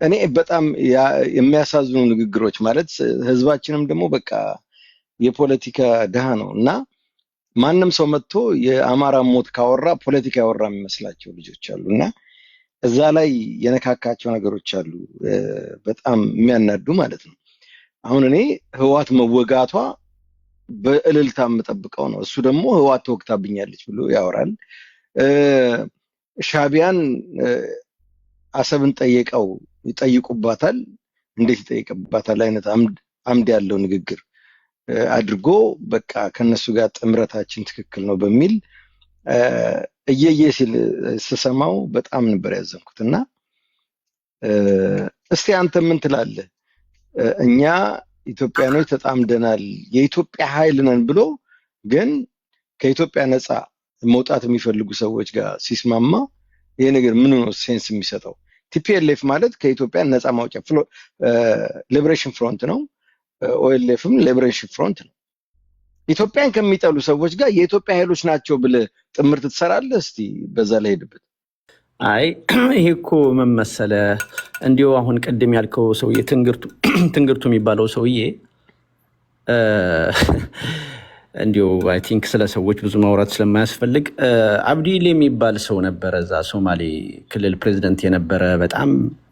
እኔ በጣም የሚያሳዝኑ ንግግሮች ማለት ህዝባችንም ደግሞ በቃ የፖለቲካ ድሃ ነው እና ማንም ሰው መጥቶ የአማራ ሞት ካወራ ፖለቲካ ያወራ የሚመስላቸው ልጆች አሉ እና እዛ ላይ የነካካቸው ነገሮች አሉ በጣም የሚያናዱ ማለት ነው። አሁን እኔ ህዋት መወጋቷ በእልልታ የምጠብቀው ነው። እሱ ደግሞ ህዋት ተወግታብኛለች ብሎ ያወራል። ሻቢያን አሰብን ጠይቀው ይጠይቁባታል፣ እንዴት ይጠይቅባታል አይነት አምድ ያለው ንግግር አድርጎ በቃ ከነሱ ጋር ጥምረታችን ትክክል ነው በሚል እየየ ሲል ስሰማው በጣም ነበር ያዘንኩት። እና እስቲ አንተ ምን ትላለህ? እኛ ኢትዮጵያኖች ተጣምደናል የኢትዮጵያ ኃይል ነን ብሎ ግን ከኢትዮጵያ ነፃ መውጣት የሚፈልጉ ሰዎች ጋር ሲስማማ ይሄ ነገር ምን ነው ሴንስ የሚሰጠው? ቲፒኤልኤፍ ማለት ከኢትዮጵያ ነፃ ማውጫ ሊበሬሽን ፍሮንት ነው። ኦኤልኤፍም ሊበሬሽን ፍሮንት ነው። ኢትዮጵያን ከሚጠሉ ሰዎች ጋር የኢትዮጵያ ኃይሎች ናቸው ብለህ ጥምርት ትሰራለህ? እስቲ በዛ ላይ ሄድበት። አይ ይሄ እኮ ምን መሰለህ እንዲሁ አሁን ቅድም ያልከው ሰውዬ ትንግርቱ የሚባለው ሰውዬ እንዲሁ አይ ቲንክ ስለ ሰዎች ብዙ ማውራት ስለማያስፈልግ አብዲሌ የሚባል ሰው ነበረ፣ እዛ ሶማሌ ክልል ፕሬዚደንት የነበረ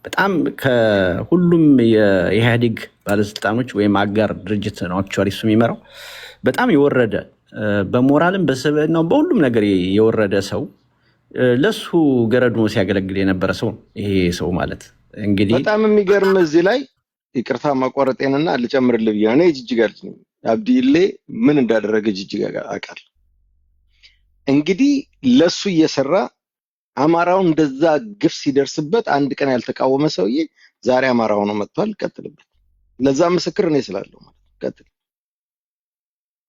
በጣም ከሁሉም የኢህአዴግ ባለስልጣኖች ወይም አጋር ድርጅት ነው አክቹዋሊ እሱ የሚመራው በጣም የወረደ በሞራልም በስብዕናው በሁሉም ነገር የወረደ ሰው ለሱ ገረድ ሆኖ ሲያገለግል የነበረ ሰው ይሄ ሰው ማለት እንግዲህ በጣም የሚገርም እዚህ ላይ ይቅርታ ማቋረጤንና ልጨምርልህ ብዬ ነው። ጅጅጋ ልጅ ነኝ። አብዲሌ ምን እንዳደረገ ጅጅጋ አውቃለሁ። እንግዲህ ለሱ እየሰራ አማራውን እንደዛ ግፍ ሲደርስበት አንድ ቀን ያልተቃወመ ሰውዬ ዛሬ አማራ ሆኖ መጥቷል። ቀጥልበት። ለዛ ምስክር እኔ ስላለሁ ማለት ቀጥል።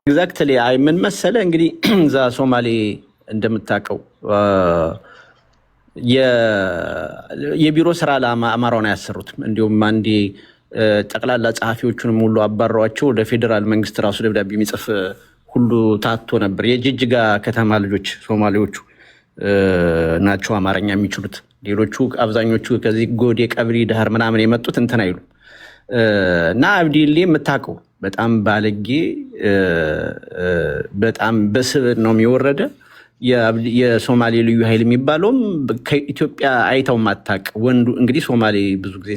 ኤግዛክትሊ አይ ምን መሰለ እንግዲህ እዛ ሶማሌ እንደምታውቀው የቢሮ ስራ ለአማራውን አያሰሩትም። እንዲሁም አንዴ ጠቅላላ ጸሐፊዎቹንም ሁሉ አባረዋቸው ወደ ፌዴራል መንግስት ራሱ ደብዳቤ የሚጽፍ ሁሉ ታቶ ነበር። የጅጅጋ ከተማ ልጆች ሶማሌዎቹ ናቸው አማርኛ የሚችሉት። ሌሎቹ አብዛኞቹ ከዚህ ጎዴ፣ ቀብሪ፣ ዳህር ምናምን የመጡት እንትን አይሉ እና አብዲሌ የምታውቀው በጣም ባለጌ በጣም በስብዕናው ነው የሚወረደ የሶማሌ ልዩ ኃይል የሚባለውም ከኢትዮጵያ አይተው ማታቅ ወንዱ እንግዲህ ሶማሌ ብዙ ጊዜ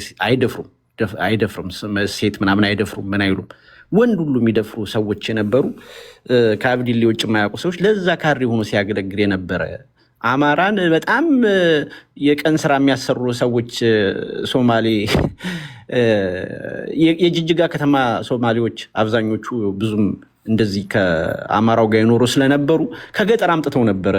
አይደፍሩም፣ ሴት ምናምን አይደፍሩም፣ ምን አይሉም። ወንድ ሁሉ የሚደፍሩ ሰዎች የነበሩ ከአብዲሌ ውጭ የማያውቁ ሰዎች ለዛ ካድሬ ሆኖ ሲያገለግል የነበረ አማራን በጣም የቀን ስራ የሚያሰሩ ሰዎች ሶማሌ የጅጅጋ ከተማ ሶማሌዎች አብዛኞቹ ብዙም እንደዚህ ከአማራው ጋር የኖሩ ስለነበሩ ከገጠር አምጥተው ነበረ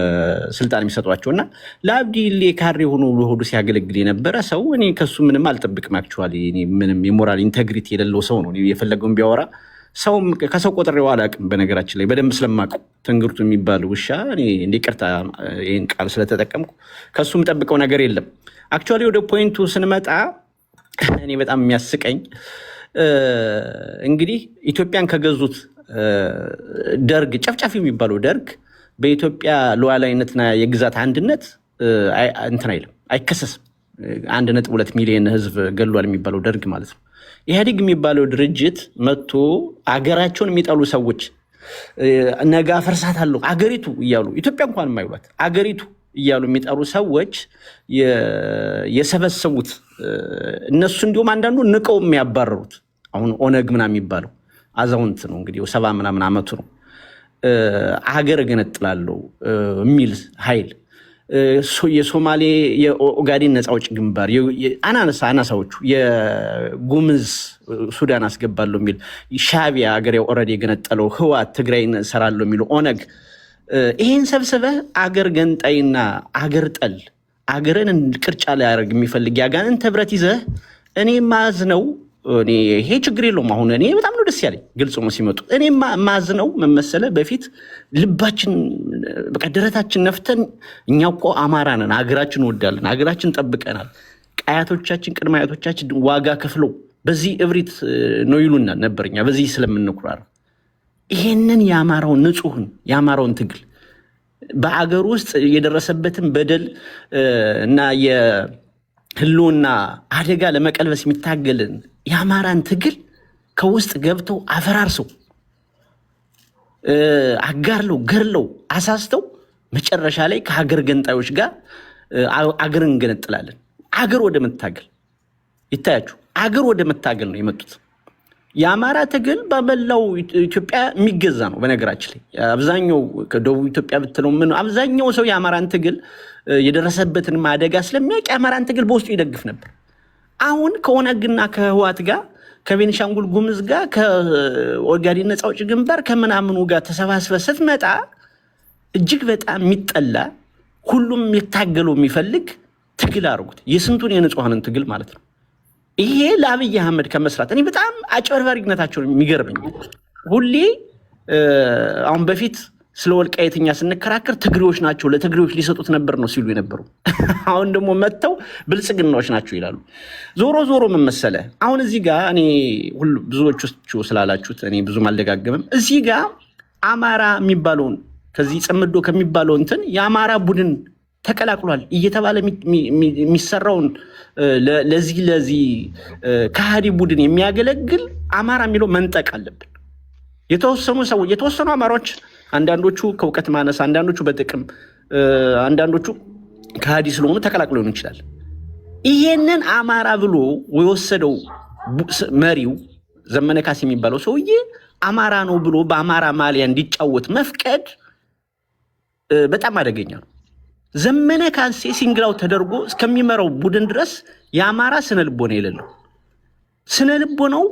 ስልጣን የሚሰጧቸው እና ለአብዲሌ ካድሬ ሆኖ ለሆዱ ሲያገለግል የነበረ ሰው እኔ ከሱ ምንም አልጠብቅም። አክቹዋሊ እኔ ምንም የሞራል ኢንቴግሪቲ የሌለው ሰው ነው። የፈለገውን ቢያወራ ሰው ከሰው ቆጥሬው አላውቅም። በነገራችን ላይ በደንብ ስለማውቀው ትንግርቱ የሚባል ውሻ እኔ ይቅርታ ይህን ቃል ስለተጠቀምኩ ከሱ የምጠብቀው ነገር የለም። አክቹዋሊ ወደ ፖይንቱ ስንመጣ እኔ በጣም የሚያስቀኝ እንግዲህ ኢትዮጵያን ከገዙት ደርግ ጨፍጫፊ የሚባለው ደርግ በኢትዮጵያ ሉዓላዊነትና የግዛት አንድነት እንትን አይልም፣ አይከሰስም። 1.2 ሚሊዮን ህዝብ ገሏል የሚባለው ደርግ ማለት ነው። ኢህአዴግ የሚባለው ድርጅት መጥቶ አገራቸውን የሚጠሉ ሰዎች ነገ አፈርሳታለሁ አገሪቱ እያሉ ኢትዮጵያ እንኳን የማይሏት አገሪቱ እያሉ የሚጠሩ ሰዎች የሰበሰቡት እነሱ እንዲሁም አንዳንዱ ንቀው የሚያባረሩት አሁን ኦነግ ምናምን የሚባለው አዛውንት ነው እንግዲህ 70 ምናምን ዓመቱ ነው። ሀገር እገነጥላለሁ የሚል ኃይል የሶማሌ የኦጋዴን ነፃ አውጪ ግንባር አናሳዎቹ የጉምዝ ሱዳን አስገባለሁ የሚል ሻቢያ ሀገር ኦልሬዲ የገነጠለው ህወሓት ትግራይን እሰራለሁ የሚለው ኦነግ ይሄን ሰብስበህ አገር ገንጣይና አገር ጠል አገርን ቅርጫ ላይ ያደርግ የሚፈልግ ያጋንን ተብረት ይዘህ እኔ ማዝነው ይሄ ችግር የለውም። አሁን እኔ በጣም ነው ደስ ያለኝ ግልጽ ነው ሲመጡ። እኔ ማዝነው መመሰለ በፊት ልባችን በቃ ደረታችን ነፍተን እኛ እኮ አማራ ነን፣ ሀገራችን ወዳለን፣ ሀገራችን ጠብቀናል፣ አያቶቻችን ቅድመ አያቶቻችን ዋጋ ከፍለው በዚህ እብሪት ነው ይሉናል ነበር። እኛ በዚህ ስለምንኩራራ ይሄንን የአማራውን ንጹህን የአማራውን ትግል በአገር ውስጥ የደረሰበትን በደል እና ህልውና አደጋ ለመቀልበስ የሚታገልን የአማራን ትግል ከውስጥ ገብተው አፈራርሰው አጋርለው ገርለው አሳስተው መጨረሻ ላይ ከሀገር ገንጣዮች ጋር አገርን እንገነጥላለን። አገር ወደ መታገል ይታያችሁ፣ አገር ወደ መታገል ነው የመጡት። የአማራ ትግል በመላው ኢትዮጵያ የሚገዛ ነው። በነገራችን ላይ አብዛኛው ከደቡብ ኢትዮጵያ ብትለው ምን አብዛኛው ሰው የአማራን ትግል የደረሰበትን አደጋ ስለሚያውቅ የአማራን ትግል በውስጡ ይደግፍ ነበር። አሁን ከኦነግና ከህዋት ጋር ከቤኒሻንጉል ጉምዝ ጋር ከኦጋዴን ነፃ አውጪ ግንባር ከምናምኑ ጋር ተሰባስበ ስትመጣ እጅግ በጣም የሚጠላ ሁሉም የታገለው የሚፈልግ ትግል አድርጉት። የስንቱን የንጹሐንን ትግል ማለት ነው። ይሄ ለአብይ አህመድ ከመስራት እኔ በጣም አጭበርባሪነታቸው የሚገርመኝ ሁሌ አሁን በፊት ስለ ወልቃይትኛ ስንከራከር ትግሬዎች ናቸው ለትግሬዎች ሊሰጡት ነበር ነው ሲሉ የነበሩ አሁን ደግሞ መጥተው ብልጽግናዎች ናቸው ይላሉ። ዞሮ ዞሮ ምን መሰለህ አሁን እዚህ ጋር እኔ ሁሉ ብዙዎቹ ስላላችሁት እኔ ብዙም አልደጋግምም። እዚህ ጋር አማራ የሚባለውን ከዚህ ጽምዶ ከሚባለው እንትን የአማራ ቡድን ተቀላቅሏል እየተባለ የሚሰራውን ለዚህ ከሃዲ ቡድን የሚያገለግል አማራ የሚለው መንጠቅ አለብን። የተወሰኑ አማራዎች አንዳንዶቹ ከእውቀት ማነስ፣ አንዳንዶቹ በጥቅም፣ አንዳንዶቹ ከሃዲ ስለሆኑ ተቀላቅሎ ሊሆን ይችላል። ይሄንን አማራ ብሎ የወሰደው መሪው ዘመነ ካሴ የሚባለው ሰውዬ አማራ ነው ብሎ በአማራ ማሊያ እንዲጫወት መፍቀድ በጣም አደገኛ ነው። ዘመነ ካሴ ሲንግላው ተደርጎ እስከሚመራው ቡድን ድረስ የአማራ ስነልቦና የሌለው ስነልቦናው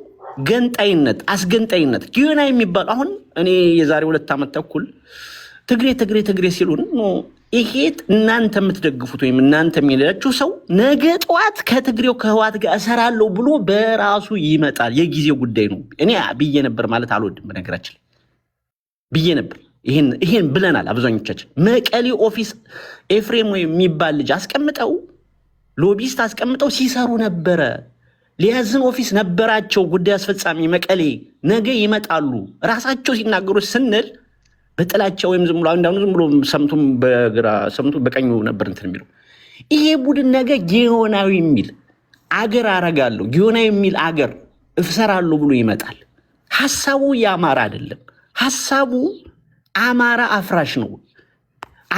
ገንጣይነት፣ አስገንጣይነት ጊዮና የሚባል አሁን እኔ የዛሬ 2 ዓመት ተኩል ትግሬ ሲሉን ይሄ እናንተ የምትደግፉት ወይም እናንተ የሚላችሁ ሰው ነገ ጠዋት ከትግሬው ከህዋት ጋር እሰራለሁ ብሎ በራሱ ይመጣል፣ የጊዜው ጉዳይ ነው። እኔ ብዬ ነበር ማለት አልወድም። በነገራችን ላይ ብዬ ነበር። ይሄን ብለናል አብዛኞቻችን። መቀሌ ኦፊስ ኤፍሬም ወይ የሚባል ልጅ አስቀምጠው ሎቢስት አስቀምጠው ሲሰሩ ነበረ። ሊያዝን ኦፊስ ነበራቸው ጉዳይ አስፈጻሚ መቀሌ፣ ነገ ይመጣሉ ራሳቸው ሲናገሩ ስንል በጥላቻ ወይም ዝም ብሎ አንዳንዱ ዝም ብሎ ሰምቱም በግራ ሰምቱ በቀኙ ነበር እንትን የሚለው። ይሄ ቡድን ነገ ጊዮናዊ የሚል አገር አረጋለሁ ጊዮናዊ የሚል አገር እፍሰራለሁ ብሎ ይመጣል። ሐሳቡ የአማራ አይደለም። ሐሳቡ አማራ አፍራሽ ነው፣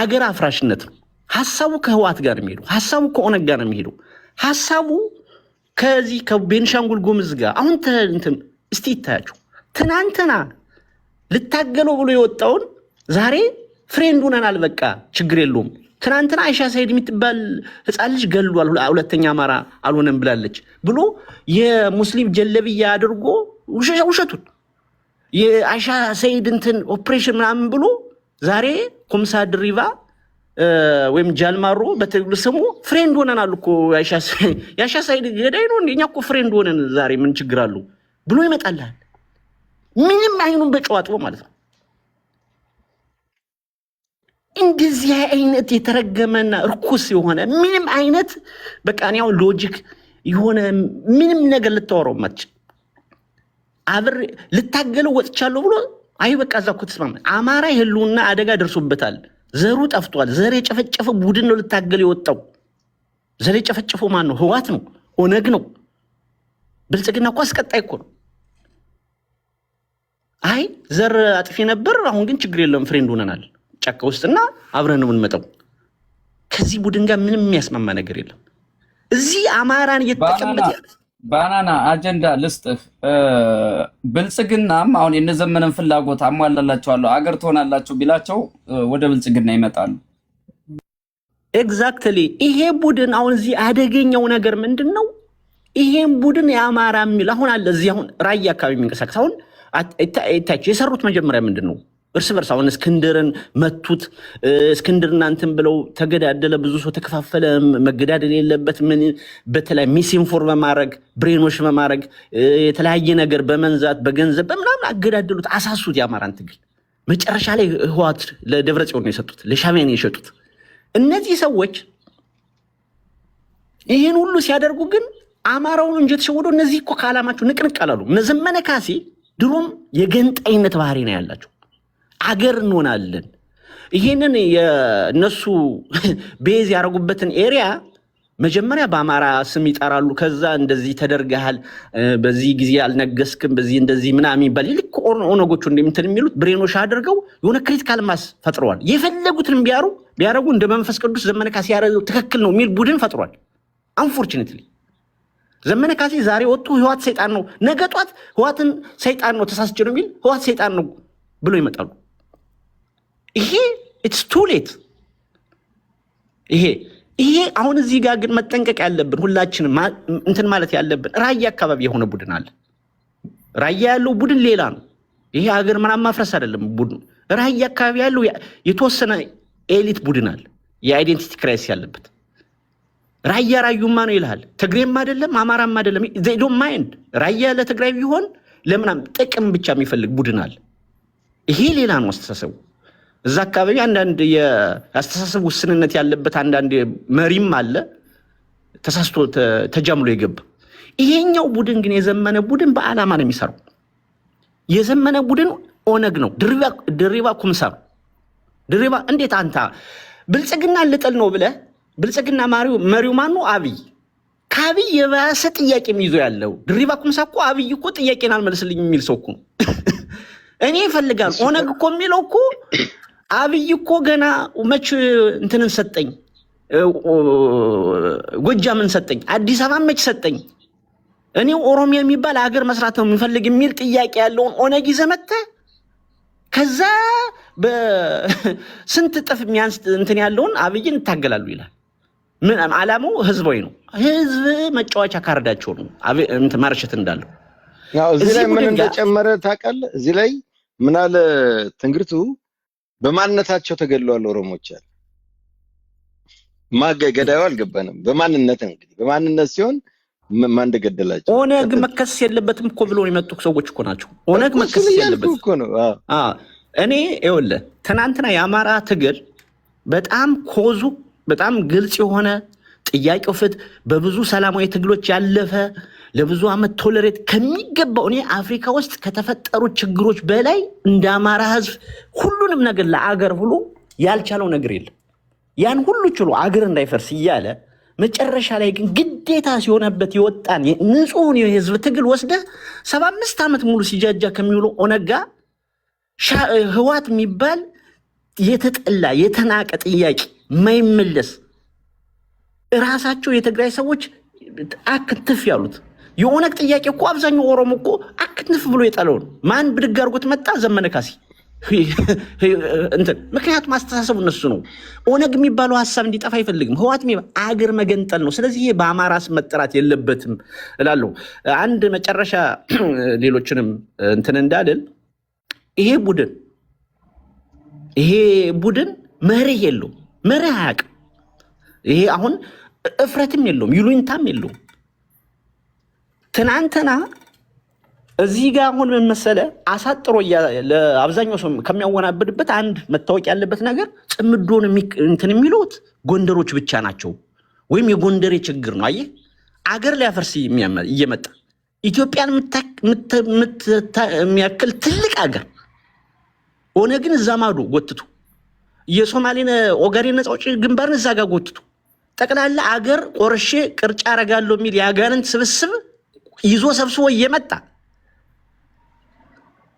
አገር አፍራሽነት ነው። ሐሳቡ ከህዋት ጋር የሚሄዱ፣ ሐሳቡ ከኦነግ ጋር የሚሄዱ፣ ሐሳቡ ከዚህ ከቤንሻንጉል ጉምዝ ጋር አሁን እንትን እስቲ ይታያችሁ። ትናንትና ልታገለው ብሎ የወጣውን ዛሬ ፍሬንድ ሆነናል፣ በቃ ችግር የለውም። ትናንትና አይሻ ሰይድ የምትባል ህፃን ልጅ ገሏል፣ 2ኛ አማራ አልሆነም ብላለች ብሎ የሙስሊም ጀለብያ አድርጎ ውሸቱን የአይሻ ሰይድ እንትን ኦፕሬሽን ምናምን ብሎ ዛሬ ኩምሳ ድሪባ ወይም ጃልማሮ በትግሉ ስሙ ፍሬንድ ሆነናል እኮ የአይሻ ሰይድ ገዳይ ነው እኛ እኮ ፍሬንድ ሆነን ዛሬ ምን ችግር አለው ብሎ ይመጣልሃል። ምንም አይኑን በጨዋጥቦ ማለት ነው። እንደዚህ አይነት የተረገመና እርኩስ የሆነ ምንም አይነት በቃ ያው ሎጂክ የሆነ ምንም ነገር ልታወራው ማች አብር ልታገለው ወጥቻለሁ ብሎ አይ በቃ እዛ እኮ ተስማማ። አማራ የህልውና አደጋ ደርሶበታል። ዘሩ ጠፍቷል። ዘር የጨፈጨፈ ቡድን ነው ልታገል የወጣው። ዘር የጨፈጨፈው ማን ነው? ህዋት ነው፣ ኦነግ ነው። ብልጽግና እኮ አስቀጣይ እኮ ነው። አይ ዘር አጥፊ ነበር፣ አሁን ግን ችግር የለም ፍሬንድ ሆነናል ጫካ ውስጥና አብረን ነው የምንመጣው። ከዚህ ቡድን ጋር ምንም የሚያስማማ ነገር የለም። እዚህ አማራን እየተጠቀመት ያለ ባናና አጀንዳ ልስጥህ። ብልጽግናም አሁን የነዘመነን ፍላጎት አሟላላቸዋለሁ አገር ትሆናላችሁ ቢላቸው ወደ ብልጽግና ይመጣሉ። ኤግዛክትሊ ይሄ ቡድን አሁን እዚህ አደገኛው ነገር ምንድን ነው? ይሄን ቡድን የአማራ የሚል አሁን አለ እዚህ አሁን ራያ አካባቢ የሚንቀሳቀስ አሁን አይታችሁ የሰሩት መጀመሪያ ምንድን ነው? እርስ በርስ አሁን እስክንድርን መቱት። እስክንድርና እንትን ብለው ተገዳደለ፣ ብዙ ሰው ተከፋፈለ። መገዳደል የለበት ምን በተለይ ሚስኢንፎርም በማድረግ ብሬኖች በማድረግ የተለያየ ነገር በመንዛት በገንዘብ በምናምን አገዳደሉት፣ አሳሱት የአማራን ትግል። መጨረሻ ላይ ህወሓት ለደብረጽዮን ነው የሰጡት፣ ለሻዕቢያ ነው የሸጡት። እነዚህ ሰዎች ይህን ሁሉ ሲያደርጉ ግን አማራውን እንጂ ተሸወደው እነዚህ እኮ ከዓላማቸው ንቅንቅ አላሉ። እነ ዘመነ ካሴ ድሮም የገንጣይነት ባህሪ ነው ያላቸው። አገር እንሆናለን ይሄንን የነሱ ቤዝ ያደረጉበትን ኤሪያ መጀመሪያ በአማራ ስም ይጠራሉ። ከዛ እንደዚህ ተደርገሃል፣ በዚህ ጊዜ አልነገስክም፣ በዚህ እንደዚህ ምናምን ይባል። ልክ ኦነጎቹ እንደምትን የሚሉት ብሬኖሽ አድርገው የሆነ ክሪቲካል ማስ ፈጥረዋል። የፈለጉትን ቢያረጉ እንደ መንፈስ ቅዱስ ዘመነ ካሴ ያደረገው ትክክል ነው የሚል ቡድን ፈጥሯል። አንፎርቹኔትሊ ዘመነ ካሴ ዛሬ ወጥቶ ህወሓት ሰይጣን ነው፣ ነገ ጧት ህወሓትን ሰይጣን ነው ተሳስቼ ነው የሚል ህወሓት ሰይጣን ነው ብሎ ይመጣሉ። ይሄ ኢትስ ቱ ሌት። ይሄ አሁን እዚህ ጋር ግን መጠንቀቅ ያለብን ሁላችንም እንትን ማለት ያለብን ራያ አካባቢ የሆነ ቡድን አለ። ራያ ያለው ቡድን ሌላ ነው። ይሄ ሀገር ምናምን ማፍረስ አይደለም ቡድኑ። ራያ አካባቢ ያለው የተወሰነ ኤሊት ቡድን አለ፣ የአይዴንቲቲ ክራይሲስ ያለበት። ራያ ራዩማ ነው ይልሃል። ትግሬም አይደለም አማራም አይደለም። they don't mind ራያ ለትግራይ ቢሆን ለምናም ጥቅም ብቻ የሚፈልግ ቡድን አለ። ይሄ ሌላ ነው አስተሳሰቡ። እዛ አካባቢ አንዳንድ የአስተሳሰብ ውስንነት ያለበት አንዳንድ መሪም አለ ተሳስቶ ተጃምሎ የገባ። ይሄኛው ቡድን ግን የዘመነ ቡድን በዓላማ ነው የሚሰራው። የዘመነ ቡድን ኦነግ ነው፣ ድሪባ ኩምሳ ነው። ድሪባ እንዴት አንተ ብልጽግና ልጥል ነው ብለህ ብልጽግና መሪው ማን ነው? አብይ። ከአብይ የባሰ ጥያቄ ይዞ ያለው ድሪባ ኩምሳ እኮ አብይ እኮ ጥያቄን አልመልስልኝ የሚል ሰው እኮ ነው። እኔ ይፈልጋል ኦነግ እኮ የሚለው እኮ አብይ እኮ ገና መች እንትንን ሰጠኝ፣ ጎጃምን ሰጠኝ፣ አዲስ አበባ መች ሰጠኝ፣ እኔ ኦሮሚያ የሚባል ሀገር መስራት ነው የሚፈልግ የሚል ጥያቄ ያለውን ኦነግ ይዘህ መጥተህ ከዛ በስንት ጥፍ የሚያንስ እንትን ያለውን አብይን እታገላሉ ይላል። ምን ዓላማው? ህዝባዊ ነው። ህዝብ መጫወቻ ካርዳቸው ነው እንትን ማርሸት እንዳለው። ያው እዚህ ላይ ምን እንደጨመረ ታውቃለህ? እዚህ ላይ ምን አለ ትንግርቱ በማንነታቸው ተገድለዋል ኦሮሞዎች አለ። ገዳዩ አልገባንም። በማንነት እንግዲህ በማንነት ሲሆን ማን እንደገደላቸው ኦነግ መከሰስ የለበትም እኮ ብሎ የመጡ ሰዎች እኮ ናቸው። ኦነግ መከሰስ የለበትም እኮ ነው። እኔ ይኸውልህ ትናንትና የአማራ ትግል በጣም ኮዙ በጣም ግልጽ የሆነ ጥያቄው ፍትህ በብዙ ሰላማዊ ትግሎች ያለፈ ለብዙ ዓመት ቶለሬት ከሚገባው እኔ አፍሪካ ውስጥ ከተፈጠሩ ችግሮች በላይ እንደ አማራ ህዝብ ሁሉንም ነገር ለአገር ብሎ ያልቻለው ነገር የለም። ያን ሁሉ ችሎ አገር እንዳይፈርስ እያለ መጨረሻ ላይ ግን ግዴታ ሲሆነበት የወጣን ንጹህን የህዝብ ትግል ወስደህ 75 ዓመት ሙሉ ሲጃጃ ከሚውለው ኦነጋ ህወሓት የሚባል የተጠላ የተናቀ ጥያቄ ማይመለስ ራሳቸው የትግራይ ሰዎች አክትፍ ያሉት የኦነግ ጥያቄ እኮ አብዛኛው ኦሮሞ እኮ አክትፍ ብሎ የጣለው ነው። ማን ብድግ አድርጎት መጣ? ዘመነ ካሴ እንትን። ምክንያቱም አስተሳሰቡ እነሱ ነው። ኦነግ የሚባለው ሀሳብ እንዲጠፋ አይፈልግም። ህወሓት አገር መገንጠል ነው። ስለዚህ ይሄ በአማራ ስም መጠራት የለበትም እላለሁ። አንድ መጨረሻ ሌሎችንም እንትን እንዳልል ይሄ ቡድን መርህ የለውም፣ መርህ አያውቅም። ይሄ አሁን እፍረትም የለውም፣ ይሉኝታም የለውም። ትናንትና እዚህ ጋር አሁን ምን መሰለህ አሳጥሮ ለአብዛኛው ሰው ከሚያወናብድበት አንድ መታወቅ ያለበት ነገር ጽምዶን እንትን የሚሉት ጎንደሮች ብቻ ናቸው፣ ወይም የጎንደሬ ችግር ነው። አየህ አገር ሊያፈርስ እየመጣ ኢትዮጵያን የሚያክል ትልቅ አገር ኦነግን እዛ ማዶ ጎትቶ የሶማሌን ኦጋዴን ነፃ አውጪ ግንባርን እዛ ጋር ጎትቶ ጠቅላላ አገር ቆርሼ ቅርጫ አረጋለሁ የሚል የአጋንንት ስብስብ ይዞ ሰብስቦ እየመጣ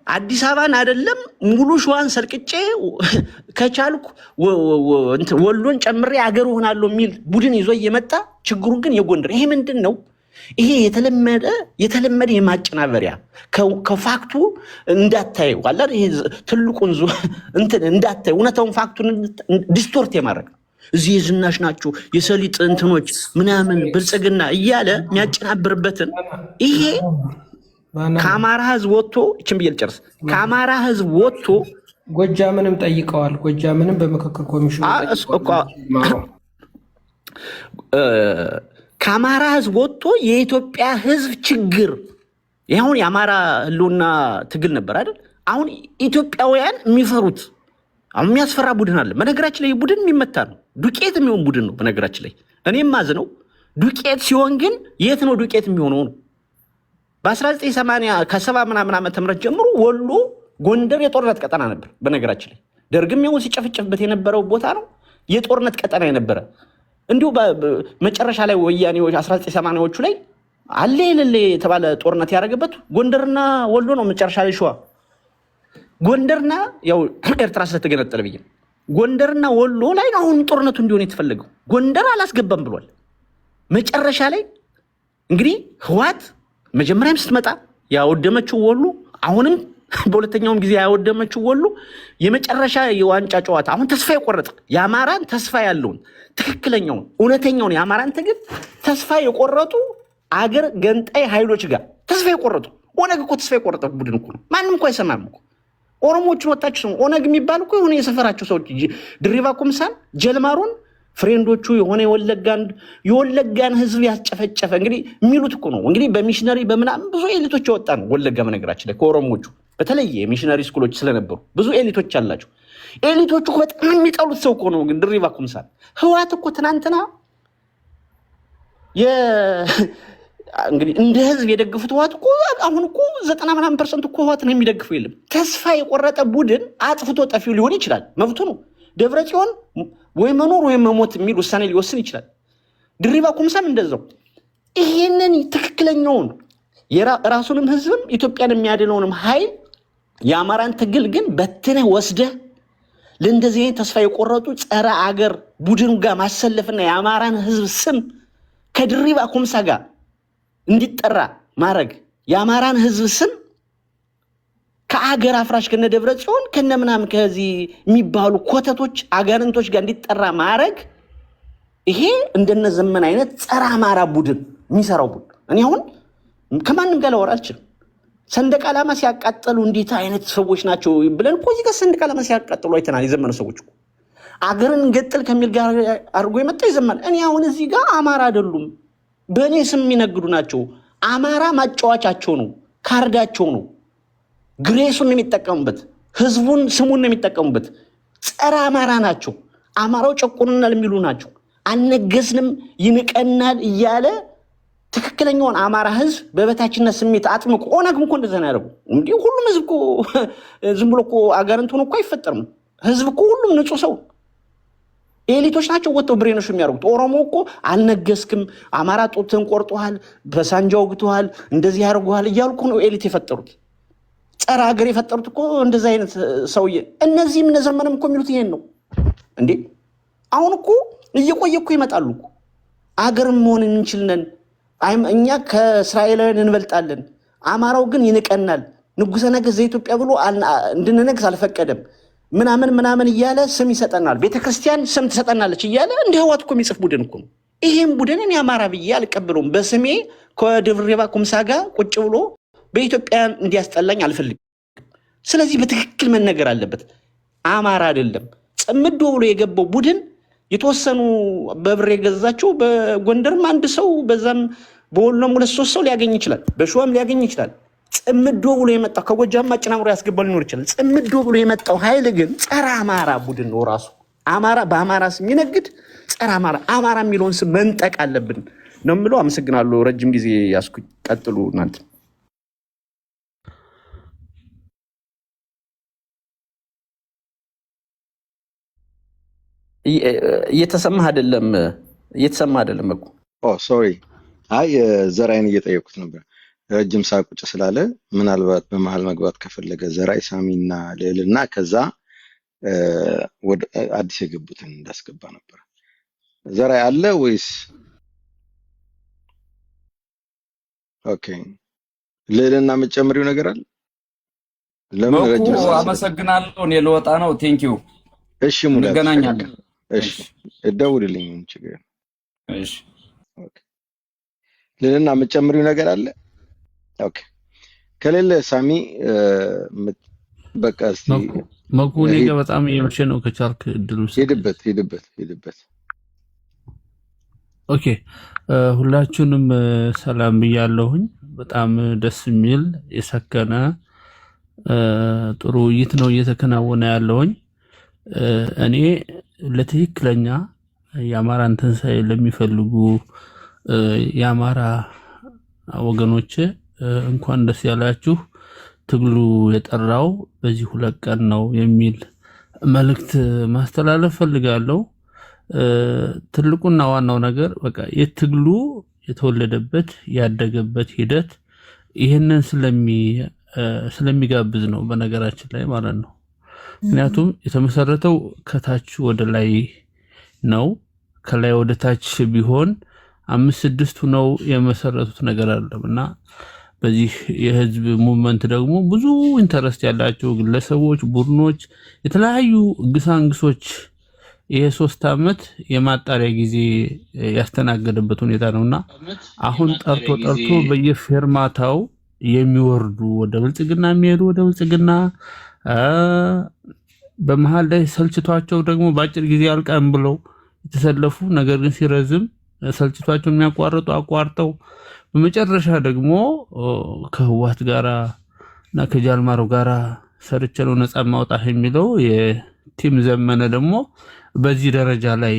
አዲስ አበባን አይደለም ሙሉ ሸዋን ሰልቅጬ ከቻልኩ ወሎን ጨምሬ አገር ሆናለሁ የሚል ቡድን ይዞ እየመጣ ችግሩን ግን የጎንደር ይሄ ምንድን ነው? ይሄ የተለመደ የማጨናበሪያ ከፋክቱ እንዳታየው አላ ይሄ ትልቁን እንትን እንዳታየው እውነታውን ፋክቱን ዲስቶርት የማድረግ እዚህ የዝናሽ ናቸው የሰሊጥ እንትኖች ምናምን ብልጽግና እያለ የሚያጨናብርበትን ይሄ ከአማራ ህዝብ ወጥቶ እቺም ብዬ ልጨርስ። ከአማራ ህዝብ ወጥቶ ጎጃምንም ጠይቀዋል። ጎጃምንም በምክክር ኮሚሽኑ ከአማራ ህዝብ ወጥቶ የኢትዮጵያ ህዝብ ችግር ይሁን የአማራ ህልውና ትግል ነበር አይደል? አሁን ኢትዮጵያውያን የሚፈሩት አሁን የሚያስፈራ ቡድን አለ። በነገራችን ላይ ቡድን የሚመታ ነው፣ ዱቄት የሚሆን ቡድን ነው። በነገራችን ላይ እኔም ማዝነው ዱቄት ሲሆን ግን የት ነው ዱቄት የሚሆነው ነው? በ1980 ከ70 ምናምን ዓመተ ምህረት ጀምሮ ወሎ ጎንደር የጦርነት ቀጠና ነበር። በነገራችን ላይ ደርግም ያው ሲጨፍጨፍበት የነበረው ቦታ ነው፣ የጦርነት ቀጠና የነበረ እንዲሁ መጨረሻ ላይ ወያኔዎች 1980ዎቹ ላይ አለ የሌለ የተባለ ጦርነት ያደረገበት ጎንደርና ወሎ ነው። መጨረሻ ላይ ሸዋ ጎንደርና ያው ኤርትራ ስለተገነጠለ ብዬ ጎንደርና ወሎ ላይ አሁን ጦርነቱ እንዲሆን የተፈለገው ጎንደር አላስገባም ብሏል። መጨረሻ ላይ እንግዲህ ህወሓት መጀመሪያም ስትመጣ ያወደመችው ወሎ አሁንም በሁለተኛውም ጊዜ ያወደመችው ወሎ የመጨረሻ የዋንጫ ጨዋታ አሁን ተስፋ የቆረጠ የአማራን ተስፋ ያለውን ትክክለኛውን እውነተኛውን የአማራን ትግል ተስፋ የቆረጡ አገር ገንጣይ ኃይሎች ጋር ተስፋ የቆረጡ ኦነግ እኮ ተስፋ የቆረጠ ቡድን እኮ ነው። ማንም እኮ አይሰማም እኮ ኦሮሞዎችን ወጣችሁ ሰው ኦነግ የሚባል እኮ የሆነ የሰፈራቸው ሰዎች ድሪባ ኩምሳን ጀልማሮን ፍሬንዶቹ የሆነ የወለጋን ህዝብ ያስጨፈጨፈ እንግዲህ የሚሉት እኮ ነው። እንግዲህ በሚሽነሪ በምናምን ብዙ ኤሊቶች የወጣ ነው ወለጋ። በነገራችን ላይ ከኦሮሞዎቹ በተለየ የሚሽነሪ ስኩሎች ስለነበሩ ብዙ ኤሊቶች አላቸው። ኤሊቶቹ እኮ በጣም የሚጠሉት ሰው እኮ ነው። ግን ድሪባ ኩምሳን ህወሓት እኮ ትናንትና እንግዲህ እንደ ህዝብ የደግፉት ህወሓት እኮ አሁን እኮ 90% እኮ ህወሓት ነው የሚደግፉ። የለም ተስፋ የቆረጠ ቡድን አጥፍቶ ጠፊው ሊሆን ይችላል፣ መብቱ ነው። ደብረ ጽዮን ወይ መኖር ወይ መሞት የሚል ውሳኔ ሊወስን ይችላል። ድሪባ ኩምሳም እንደዛው። ይሄንን ትክክለኛውን ራሱንም ህዝብም ኢትዮጵያን የሚያድነውንም ኃይል የአማራን ትግል ግን በትነህ ወስደህ ለእንደዚህ አይነት ተስፋ የቆረጡ ጸረ አገር ቡድን ጋር ማሰለፍና የአማራን ህዝብ ስም ከድሪባ ኩምሳ ጋር እንዲጠራ ማድረግ የአማራን ህዝብ ስም ከአገር አፍራሽ ከነ ደብረ ጽዮን ከነ ምናምን ከዚህ የሚባሉ ኮተቶች አጋንንቶች ጋር እንዲጠራ ማድረግ ይሄ እንደነ ዘመን አይነት ጸረ አማራ ቡድን የሚሰራው ቡድን። እኔ አሁን ከማንም ጋር ላወራ አልችልም። ሰንደቅ ዓላማ ሲያቃጥሉ እንዴት አይነት ሰዎች ናቸው ብለን እኮ እዚህ ጋር ሰንደቅ ዓላማ ሲያቃጥሉ አይተናል። የዘመኑ ሰዎች እኮ አገርን እንገጥል ከሚል ጋር አድርጎ የመጣ ይዘመን። እኔ አሁን እዚህ ጋር አማራ አይደሉም በእኔ ስም የሚነግዱ ናቸው። አማራ ማጫወቻቸው ነው፣ ካርዳቸው ነው። ግሬሱን የሚጠቀሙበት ህዝቡን ስሙን የሚጠቀሙበት ጸረ አማራ ናቸው። አማራው ጨቁንናል የሚሉ ናቸው። አልነገስንም ይንቀናል እያለ ትክክለኛውን አማራ ህዝብ በበታችነት ስሜት አጥምቆ ኦነግም እኮ እንደዛ ነው ያደረጉ። እንዲህ ሁሉም ህዝብ እኮ ዝም ብሎ እኮ አጋንንት ሆኖ እኮ አይፈጠርም። ህዝብ እኮ ሁሉም ንጹህ ሰው ኤሊቶች ናቸው ወጥተው ብሬኖች የሚያደርጉት። ኦሮሞ እኮ አልነገስክም፣ አማራ ጡትን ቆርጦሃል፣ በሳንጃ ወግቶሃል፣ እንደዚህ ያደርጉሃል እያሉ እኮ ነው ኤሊት የፈጠሩት። ጸረ ሀገር የፈጠሩት እኮ እንደዚህ አይነት ሰውዬ። እነዚህም እነዘመንም እኮ የሚሉት ይሄን ነው እንዴ። አሁን እኮ እየቆየ እኮ ይመጣሉ እኮ አገርም መሆን እንችልነን፣ እኛ ከእስራኤላውያን እንበልጣለን፣ አማራው ግን ይንቀናል፣ ንጉሠ ነገሥት ዘኢትዮጵያ ብሎ እንድንነግስ አልፈቀደም ምናምን ምናምን እያለ ስም ይሰጠናል፣ ቤተክርስቲያን ስም ትሰጠናለች እያለ እንደ ህወሓት እኮ የሚጽፍ ቡድን እኮ ነው። ይህም ቡድን እኔ አማራ ብዬ አልቀበለውም። በስሜ ከድሪባ ኩምሳ ጋር ቁጭ ብሎ በኢትዮጵያ እንዲያስጠላኝ አልፈልግም። ስለዚህ በትክክል መነገር አለበት። አማራ አይደለም ጽምዶ ብሎ የገባው ቡድን የተወሰኑ በብር የገዛቸው በጎንደርም አንድ ሰው በዛም በወሎም 2-3 ሰው ሊያገኝ ይችላል፣ በሸዋም ሊያገኝ ይችላል። ጽምዶ ብሎ የመጣው ከጎጃም አጭናምሮ ያስገባል ሊኖር ይችላል። ጽምዶ ብሎ የመጣው ኃይል ግን ጸረ አማራ ቡድን ነው። ራሱ አማራ በአማራ ስም የሚነግድ ጸረ አማራ የሚለውን ስም መንጠቅ አለብን ነው የምለው። አመሰግናለሁ። ረጅም ጊዜ ያስኩኝ። ቀጥሉ እናንተ። እየተሰማህ አይደለም እኮ ሶሪ። አይ ዘራይን እየጠየኩት ነበር። ረጅም ሰዓት ቁጭ ስላለ ምናልባት በመሀል መግባት ከፈለገ ዘራይ ሳሚና ልዕልና ከዛ ወደ አዲስ የገቡትን እንዳስገባ ነበር። ዘራይ አለ ወይስ? ኦኬ ልዕልና የምትጨምሪው ነገር አለ? ለምን ረጅም ሰዓት? አመሰግናለሁ። እኔ ልወጣ ነው። ቴንኪው። እሺ ሙላት እንገናኛለን። እሺ እደውልልኝ ችግር። እሺ ኦኬ ልዕልና የምትጨምሪው ነገር አለ? ኦኬ ከሌለ ሳሚ በቃ እስቲ መኩ እኔ ጋር በጣም እየመሸ ነው። ከቻልክ እድሉ ሄድበት። ኦኬ ሁላችሁንም ሰላም ብያለሁኝ። በጣም ደስ የሚል የሰከነ ጥሩ ውይይት ነው እየተከናወነ ያለውኝ። እኔ ለትክክለኛ የአማራን ትንሣኤ ለሚፈልጉ የአማራ ወገኖች እንኳን ደስ ያላችሁ፣ ትግሉ የጠራው በዚህ 2 ቀን ነው የሚል መልእክት ማስተላለፍ ፈልጋለሁ። ትልቁና ዋናው ነገር በቃ የትግሉ የተወለደበት ያደገበት ሂደት ይሄንን ስለሚጋብዝ ነው በነገራችን ላይ ማለት ነው። ምክንያቱም የተመሰረተው ከታች ወደ ላይ ነው። ከላይ ወደ ታች ቢሆን 5-6 ነው የመሰረቱት ነገር አይደለምና በዚህ የህዝብ ሙቭመንት ደግሞ ብዙ ኢንተረስት ያላቸው ግለሰቦች፣ ቡድኖች፣ የተለያዩ ግሳንግሶች ይሄ 3 ዓመት የማጣሪያ ጊዜ ያስተናገደበት ሁኔታ ነውና አሁን ጠርቶ በየፌርማታው የሚወርዱ ወደ ብልጽግና የሚሄዱ ወደ ብልጽግና በመሃል ላይ ሰልችቷቸው ደግሞ በአጭር ጊዜ አልቀም ብለው የተሰለፉ ነገር ግን ሲረዝም ሰልችቷቸው የሚያቋርጡ አቋርጠው በመጨረሻ ደግሞ ከህዋት ጋራ እና ከጃልማሮ ጋራ ሰርቼ ነው ነፃ ማውጣት የሚለው የቲም ዘመነ ደግሞ በዚህ ደረጃ ላይ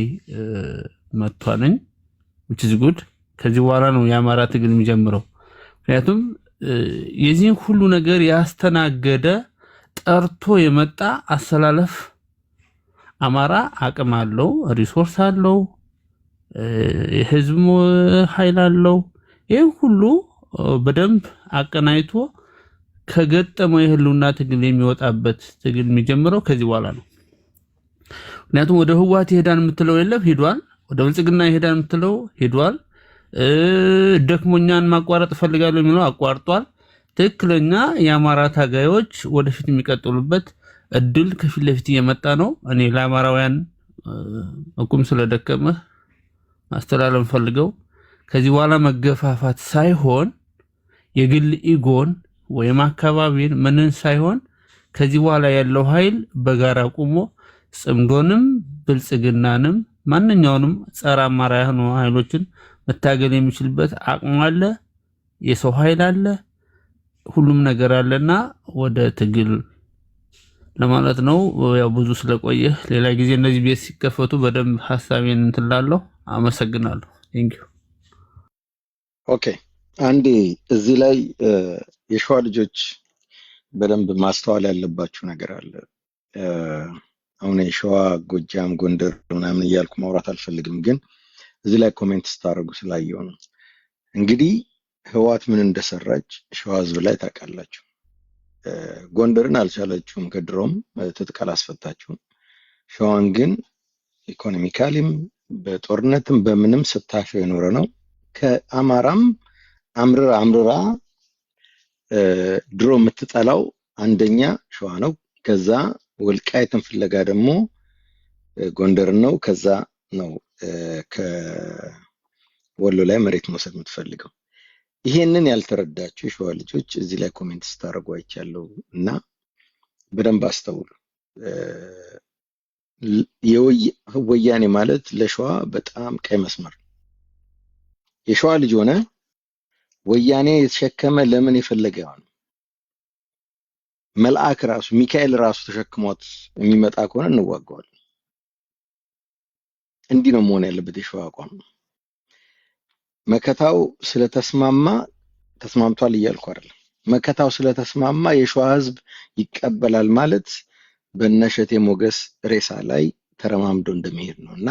መጥቷነኝ which is good። ከዚህ በኋላ ነው የአማራ ትግል የሚጀምረው። ምክንያቱም የዚህን ሁሉ ነገር ያስተናገደ ጠርቶ የመጣ አሰላለፍ አማራ አቅም አለው፣ ሪሶርስ አለው፣ የህዝብ ኃይል አለው። ይሄ ሁሉ በደንብ አቀናይቶ ከገጠመው የህልውና ትግል የሚወጣበት ትግል የሚጀምረው ከዚህ በኋላ ነው። ምክንያቱም ወደ ህዋት ይሄዳን የምትለው የለም ሄዷል፣ ወደ ብልጽግና ይሄዳን የምትለው ሄዷል፣ ደክሞኛን ማቋረጥ ፈልጋለሁ የሚለው አቋርጧል። ትክክለኛ የአማራ ታጋዮች ወደፊት የሚቀጥሉበት እድል ከፊት ለፊት እየመጣ ነው። እኔ ለአማራውያን እቁም ስለደከመህ ማስተላለፍ ፈልገው ከዚህ በኋላ መገፋፋት ሳይሆን የግል ኢጎን ወይም አካባቢን ምንን ሳይሆን ከዚህ በኋላ ያለው ኃይል በጋራ ቆሞ ጽምዶንም ብልጽግናንም ማንኛውንም ጸረ አማራ የሆኑ ኃይሎችን መታገል የሚችልበት አቅም አለ፣ የሰው ኃይል አለ፣ ሁሉም ነገር አለና ወደ ትግል ለማለት ነው። ያው ብዙ ስለቆየ ሌላ ጊዜ እነዚህ ቤት ሲከፈቱ በደንብ ሐሳቤን እንትላለሁ። አመሰግናለሁ። ቴንክ ዩ። ኦኬ፣ አንዴ እዚህ ላይ የሸዋ ልጆች በደንብ ማስተዋል ያለባችሁ ነገር አለ። አሁን የሸዋ ጎጃም፣ ጎንደር ምናምን እያልኩ ማውራት አልፈልግም፣ ግን እዚህ ላይ ኮሜንት ስታደርጉ ስላየው ነው። እንግዲህ ህዋት ምን እንደሰራች ሸዋ ህዝብ ላይ ታውቃላችሁ። ጎንደርን አልቻለችውም፣ ከድሮም ትጥቅ አላስፈታችውም። ሸዋን ግን ኢኮኖሚካሊም በጦርነትም በምንም ስታሸው የኖረ ነው። ከአማራም አምርራ ድሮ የምትጠላው አንደኛ ሸዋ ነው። ከዛ ወልቃይትን ፍለጋ ደግሞ ጎንደር ነው። ከዛ ነው ከወሎ ላይ መሬት መውሰድ የምትፈልገው። ይሄንን ያልተረዳችሁ የሸዋ ልጆች እዚህ ላይ ኮሜንት ስታደርጉ አይቻለሁ እና በደንብ አስተውሉ። ወያኔ ማለት ለሸዋ በጣም ቀይ መስመር። የሸዋ ልጅ ሆነ ወያኔ የተሸከመ ለምን የፈለገ ይሆን? መልአክ ራሱ ሚካኤል ራሱ ተሸክሟት የሚመጣ ከሆነ እንዋጋዋለን። እንዲህ ነው መሆን ያለበት የሸዋ አቋም። መከታው ስለተስማማ ተስማምቷል እያልኩ አይደለም። መከታው ስለተስማማ የሸዋ ህዝብ ይቀበላል ማለት በነሸቴ ሞገስ ሬሳ ላይ ተረማምዶ እንደሚሄድ ነው እና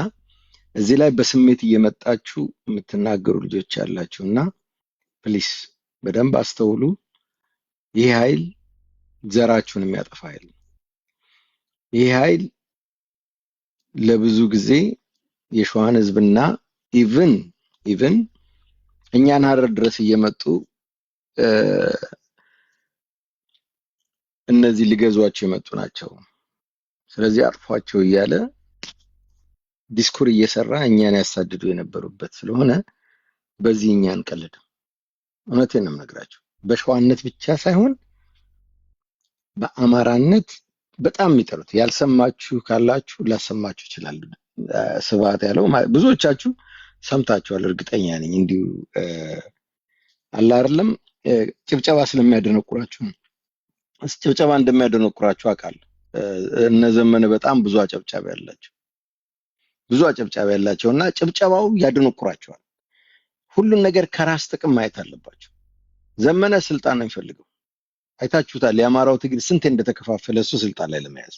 እዚህ ላይ በስሜት እየመጣችሁ የምትናገሩ ልጆች ያላችሁና ፕሊስ በደንብ አስተውሉ። ይህ ኃይል ዘራችሁን የሚያጠፋ ኃይል ነው። ይህ ኃይል ለብዙ ጊዜ የሸዋን ህዝብና ኢቭን እኛን ሀረር ድረስ እየመጡ እነዚህ ሊገዟቸው የመጡ ናቸው፣ ስለዚህ አጥፏቸው እያለ ዲስኩር እየሰራ እኛን ያሳድዱ የነበሩበት ስለሆነ በዚህ እኛ አንቀልድም። እውነቴን ነው የምነግራችሁ። በሸዋነት ብቻ ሳይሆን በአማራነት በጣም የሚጠሩት ያልሰማችሁ ካላችሁ ላሰማችሁ ይችላል። ስብሐት ያለው ብዙዎቻችሁ ሰምታችኋል እርግጠኛ ነኝ። እንዲሁ አለ አይደለም ጭብጨባ ስለሚያደነቁራችሁ ነው። ጭብጨባ እንደሚያደነቁራችሁ አውቃለሁ። እነ ዘመነ በጣም ብዙ አጨብጫቢ ያላቸውና ጭብጨባው ያደነቁራቸዋል። ሁሉን ነገር ከራስ ጥቅም ማየት አለባቸው። ዘመነ ስልጣን ነው የሚፈልገው። አይታችሁታል የአማራው ትግል ስንት እንደተከፋፈለ እሱ ስልጣን ላይ ለመያዝ።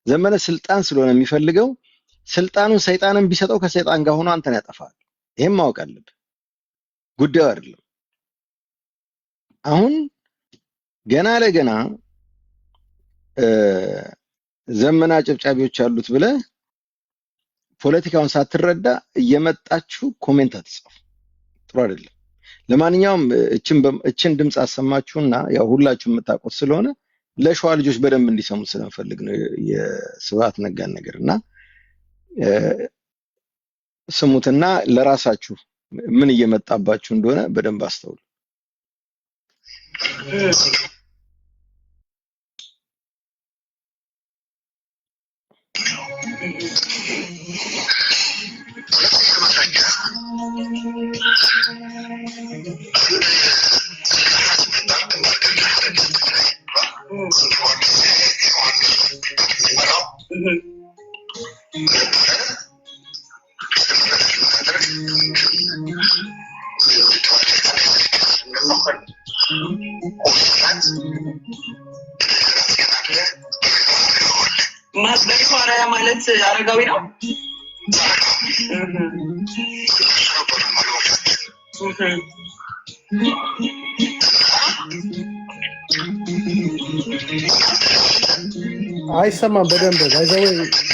ዘመነ ስልጣን ስለሆነ የሚፈልገው ስልጣኑን ሰይጣንን ቢሰጠው ከሰይጣን ጋር ሆኖ አንተን ያጠፋል። ይሄን ማወቅ አለብህ። ጉዳዩ አይደለም። አሁን ገና ለገና ዘመና ጭብጫቢዎች አሉት ብለህ ፖለቲካውን ሳትረዳ እየመጣችሁ ኮሜንት አትጻፉ። ጥሩ አይደለም። ለማንኛውም እችን ድምፅ አሰማችሁና ያው ሁላችሁም የምታውቁት ስለሆነ ለሸዋ ልጆች በደንብ እንዲሰሙት ስለምፈልግ ነው የስብሐት ነጋን ነገርና ስሙትና ለራሳችሁ ምን እየመጣባችሁ እንደሆነ በደንብ አስተውሉ። ማስበሪያ ማለት አረጋዊ ነው። አይሰማም በደንብ አይዘው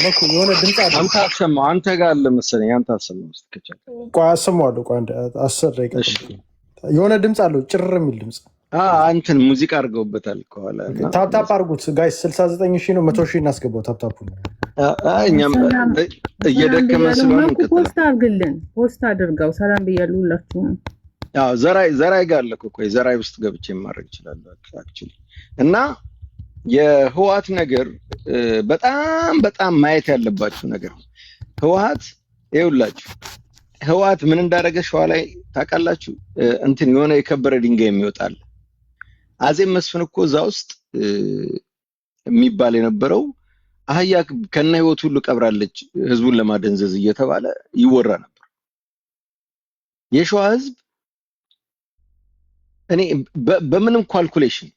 መኩ የሆነ ድምጽ አለ። አንተ አሰማው። አንተ ጋር አለ መሰለኝ። አንተ አሰማው እስከቻ ቆይ አሰማዋለሁ። ቆይ 10 ደቂቃ የሆነ ድምጽ አለው ጭር የሚል ድምጽ። አንተን ሙዚቃ አድርገውበታል ከኋላ። ታፕታፕ አድርጉት ጋይስ። 69000 ነው 100000 እናስገባው። ታፕታፑ እኛም እየደከመ ስለሆነ ፖስት አድርግልን። ፖስት አድርገው። ሰላም ብያለሁ ሁላችሁም። ያው ዘራይ ጋር አለ እኮ። ቆይ ዘራይ ውስጥ ገብቼ ማድረግ ይችላል አክቹሊ። እና የህወሓት ነገር በጣም ማየት ያለባችሁ ነገር ነው። ህወሓት ይኸውላችሁ፣ ህወሓት ምን እንዳደረገ ሸዋ ላይ ታውቃላችሁ? እንትን የሆነ የከበረ ድንጋይ የሚወጣል። አዜብ መስፍን እኮ እዛ ውስጥ የሚባል የነበረው አህያ ከነ ህይወት ሁሉ ቀብራለች ህዝቡን ለማደንዘዝ እየተባለ ይወራ ነበር። የሸዋ ህዝብ እኔ በምንም ካልኩሌሽን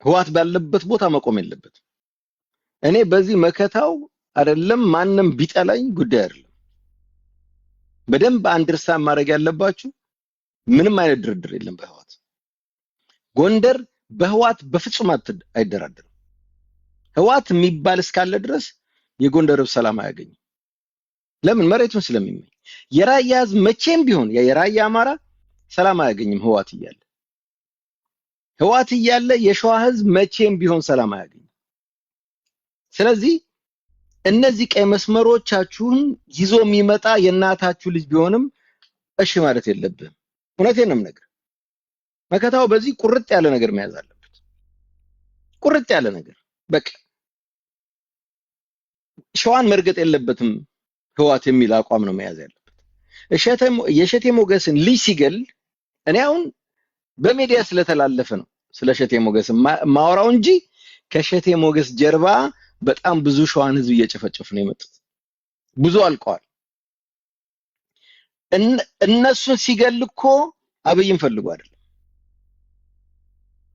ህወሓት ባለበት ቦታ መቆም የለበትም። እኔ በዚህ መከታው አይደለም ማንም ቢጠላኝ ጉዳይ አይደለም። በደንብ አንደርስታንድ ማድረግ ያለባችሁ ምንም አይነት ድርድር የለም በህወሓት። ጎንደር በህወሓት በፍጹም አይደራደርም። ህወሓት የሚባል እስካለ ድረስ የጎንደር ህዝብ ሰላም አያገኝም። ለምን? መሬቱን ስለሚመኝ። የራያ ህዝብ መቼም ቢሆን የራያ አማራ ሰላም አያገኝም ህወሓት እያለ የሸዋ ህዝብ መቼም ቢሆን ሰላም አያገኝም። ስለዚህ እነዚህ ቀይ መስመሮቻችሁን ይዞ የሚመጣ የእናታችሁ ልጅ ቢሆንም እሺ ማለት የለብህም። እውነቴን ነው የምነግርህ። መከታው በዚህ ቁርጥ ያለ ነገር መያዝ አለበት። ቁርጥ ያለ ነገር በቃ ሸዋን መርገጥ የለበትም ህወሓት የሚል አቋም ነው መያዝ ያለበት። የሸቴ ሞገስን ልጅ ሲገል እኔ አሁን በሚዲያ ስለተላለፈ ነው ስለ ሸቴ ሞገስ ማወራው እንጂ ከሸቴ ሞገስ ጀርባ በጣም ብዙ ሸዋን ህዝብ እየጨፈጨፉ ነው የመጡት። ብዙ አልቀዋል። እነሱን ሲገል እኮ አብይን ፈልጎ አይደለም።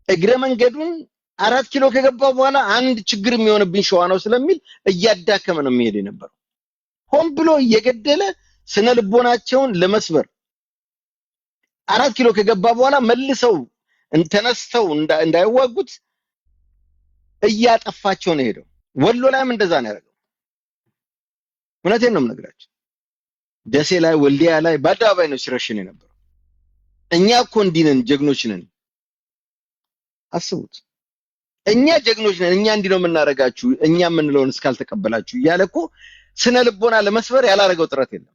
እግረ መንገዱን 4 ኪሎ ከገባ በኋላ አንድ ችግር የሚሆንብኝ ሸዋ ነው ስለሚል እያዳከመ ነው የሚሄድ የነበረው። ሆን ብሎ እየገደለ ስነ ልቦናቸውን ለመስበር 4 ኪሎ ከገባ በኋላ መልሰው ተነስተው እንዳይዋጉት እያጠፋቸው ነው ሄደው። ወሎ ላይም እንደዛ ነው ያደረገው። እውነቴን ነው የምነግራችሁ። ደሴ ላይ፣ ወልዲያ ላይ በአደባባይ ነው ሲረሽን የነበረው። እኛ እኮ እንዲህ ነን፣ ጀግኖች ነን። አስቡት። እኛ ጀግኖች ነን፣ እኛ እንዲህ ነው የምናደርጋችሁ፣ እኛ የምንለውን እስካልተቀበላችሁ እያለ እኮ ስነ ልቦና ለመስበር ያላረገው ጥረት የለም።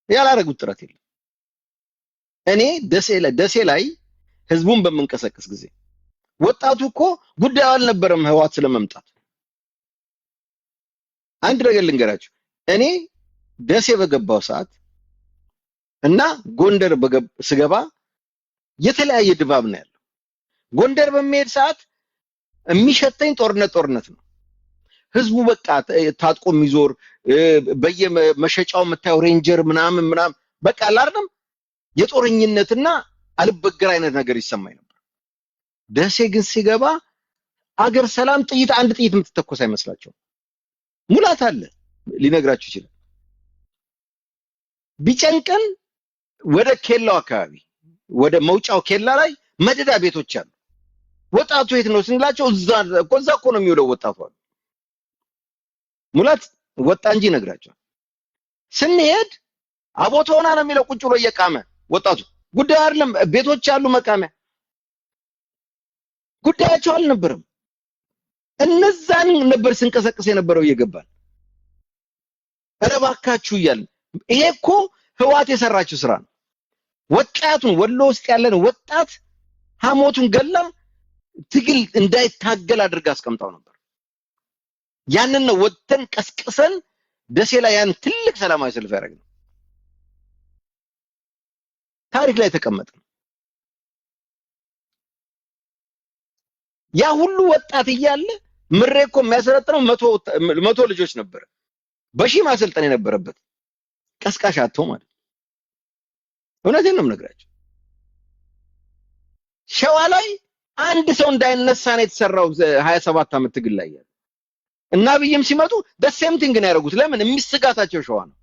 ያላረጉት ጥረት የለም። እኔ ደሴ ላይ ህዝቡን በመንቀሳቀስ ጊዜ ወጣቱ እኮ ጉዳዩ አልነበረም ህወሓት ስለመምጣት። አንድ ነገር ልንገራችሁ። እኔ ደሴ በገባው ሰዓት እና ጎንደር ስገባ የተለያየ ድባብ ነው ያለው። ጎንደር በሚሄድ ሰዓት የሚሸተኝ ጦርነት ነው። ህዝቡ በቃ ታጥቆ የሚዞር በየመሸጫው የምታየው ሬንጀር ምናምን በቃ አላርንም የጦርኝነትና አልበገር አይነት ነገር ይሰማኝ ነበር። ደሴ ግን ሲገባ አገር ሰላም አንድ ጥይት የምትተኮስ አይመስላቸውም። ሙላት አለ ሊነግራችሁ ይችላል። ቢጨንቀን ወደ ኬላው አካባቢ ወደ መውጫው ኬላ ላይ መደዳ ቤቶች አሉ። ወጣቱ የት ነው ስንላቸው እዛ እኮ ነው የሚውለው ወጣቱ አሉ። ሙላት ወጣ እንጂ ይነግራቸዋል። ስንሄድ አቦቶ ሆና ነው የሚለው ቁጭ ብሎ እየቃመ ወጣቱ። ጉዳይ አይደለም ቤቶች አሉ መቃሚያ፣ ጉዳያቸው አልነበረም። እነዛን ነበር ስንቀሰቅስ የነበረው እየገባን እባካችሁ እያልን። ይሄ እኮ ህዋት የሰራችው ስራ ነው። ወጣቱን ወሎ ውስጥ ያለን ወጣት ሐሞቱን ገላ ትግል እንዳይታገል አድርጋ አስቀምጣው ነበር። ያንን ነው ወጥተን ቀስቅሰን ደሴ ላይ ያን ትልቅ ሰላማዊ ሰልፍ ያደረግነው። ታሪክ ላይ ተቀመጠ። ያ ሁሉ ወጣት እያለ ምሬ እኮ የሚያሰለጥነው 100 ልጆች ነበር። በሺህ ማሰልጠን የነበረበት ቀስቃሽ አጥቶ ማለት እውነቴን ነው የምነግራቸው። ሸዋ ላይ አንድ ሰው እንዳይነሳ ነው የተሰራው 27 ዓመት ትግል ላይ ያለ እና አብይም ሲመጡ በሴም ቲንግ ነው ያደረጉት። ለምን? የሚስጋታቸው ሸዋ ነው።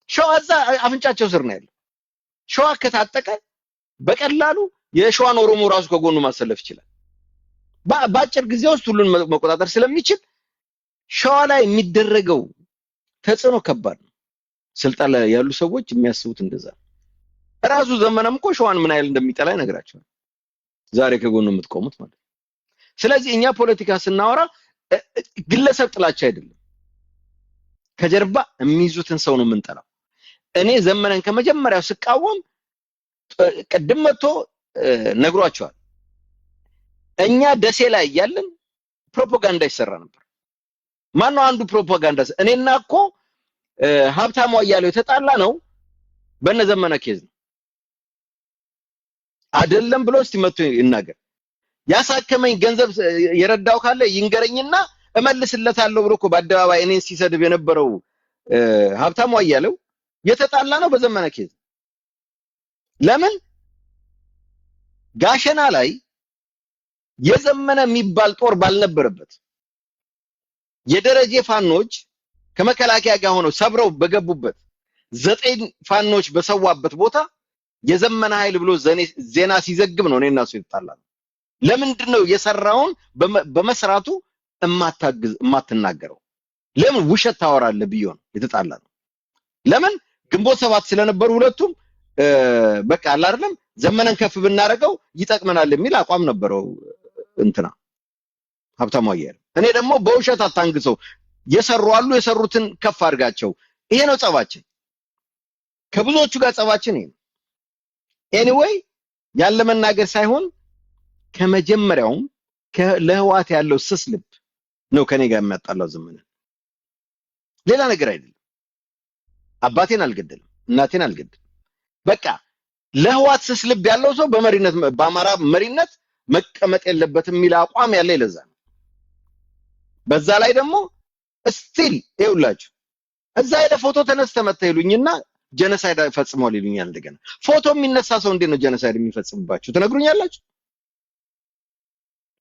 ሸዋ እዛ አፍንጫቸው ስር ነው ያለው። ሸዋ ከታጠቀ በቀላሉ የሸዋን ኦሮሞ ራሱ ከጎኑ ማሰለፍ ይችላል። በአጭር ጊዜ ውስጥ ሁሉን መቆጣጠር ስለሚችል ሸዋ ላይ የሚደረገው ተጽዕኖ ከባድ ነው። ስልጣን ላይ ያሉ ሰዎች የሚያስቡት እንደዛ ነው። ራሱ ዘመነም እኮ ሸዋን ምን ያህል እንደሚጠላ ይነግራቸዋል። ዛሬ ከጎኑ የምትቆሙት ማለት ነው። ስለዚህ እኛ ፖለቲካ ስናወራ ግለሰብ ጥላቻ አይደለም፣ ከጀርባ የሚይዙትን ሰው ነው የምንጠላው። እኔ ዘመነን ከመጀመሪያው ስቃወም ቅድም መጥቶ ነግሯቸዋል። እኛ ደሴ ላይ ያለን ፕሮፓጋንዳ ይሰራ ነበር። ማን ነው አንዱ ፕሮፓጋንዳ? እኔና እኮ ሀብታሙ አያሌው የተጣላ ነው በነዘመነ ኬዝ ነው አይደለም ብሎ እስቲ መጥቶ ይናገር። ያሳከመኝ ገንዘብ የረዳው ካለ ይንገረኝና እመልስለታለሁ ብሎ እኮ በአደባባይ እኔን ሲሰድብ የነበረው ሀብታሙ አያሌው የተጣላ ነው በዘመነ ኬዝ። ለምን? ጋሸና ላይ የዘመነ የሚባል ጦር ባልነበረበት የደረጀ ፋኖች ከመከላከያ ጋር ሆነው ሰብረው በገቡበት 9 ፋኖች በሰዋበት ቦታ የዘመነ ኃይል ብሎ ዜና ሲዘግብ ነው እኔና እሱ የተጣላነው። ለምንድን ነው የሰራውን በመስራቱ እማትናገረው? ለምን ውሸት ታወራለህ ብዬ ነው የተጣላነው። ለምን? ግንቦት 7 ስለነበሩ ሁለቱም በቃ አለ አይደለም ዘመነን ከፍ ብናረገው ይጠቅመናል የሚል አቋም ነበረው እንትና ሀብታሙ አያሌው። እኔ ደግሞ በውሸት አታንግሰው፣ የሰሩ አሉ የሰሩትን ከፍ አድርጋቸው። ይሄ ነው ጸባችን፣ ከብዙዎቹ ጋር ጸባችን ይሄ ነው። ኤኒዌይ ያለ መናገር ሳይሆን ከመጀመሪያውም ለህዋት ያለው ስስ ልብ ነው ከኔ ጋር የሚያጣላው ዘመነን፣ ሌላ ነገር አይደለም። አባቴን አልገደልም፣ እናቴን አልገደልም። በቃ ለህዋት ስስ ልብ ያለው ሰው በመሪነት በአማራ መሪነት መቀመጥ የለበትም የሚል አቋም ያለ ይለዛ ነው። በዛ ላይ ደግሞ ስቲል ይውላችሁ እዛ ሄደ ፎቶ ተነስተ መጣ ይሉኝና ጀነሳይድ ፈጽሟል ይሉኛል። እንደገና ፎቶ የሚነሳ ሰው እንዴት ነው ጀነሳይድ የሚፈጽምባችሁ ትነግሩኛላችሁ?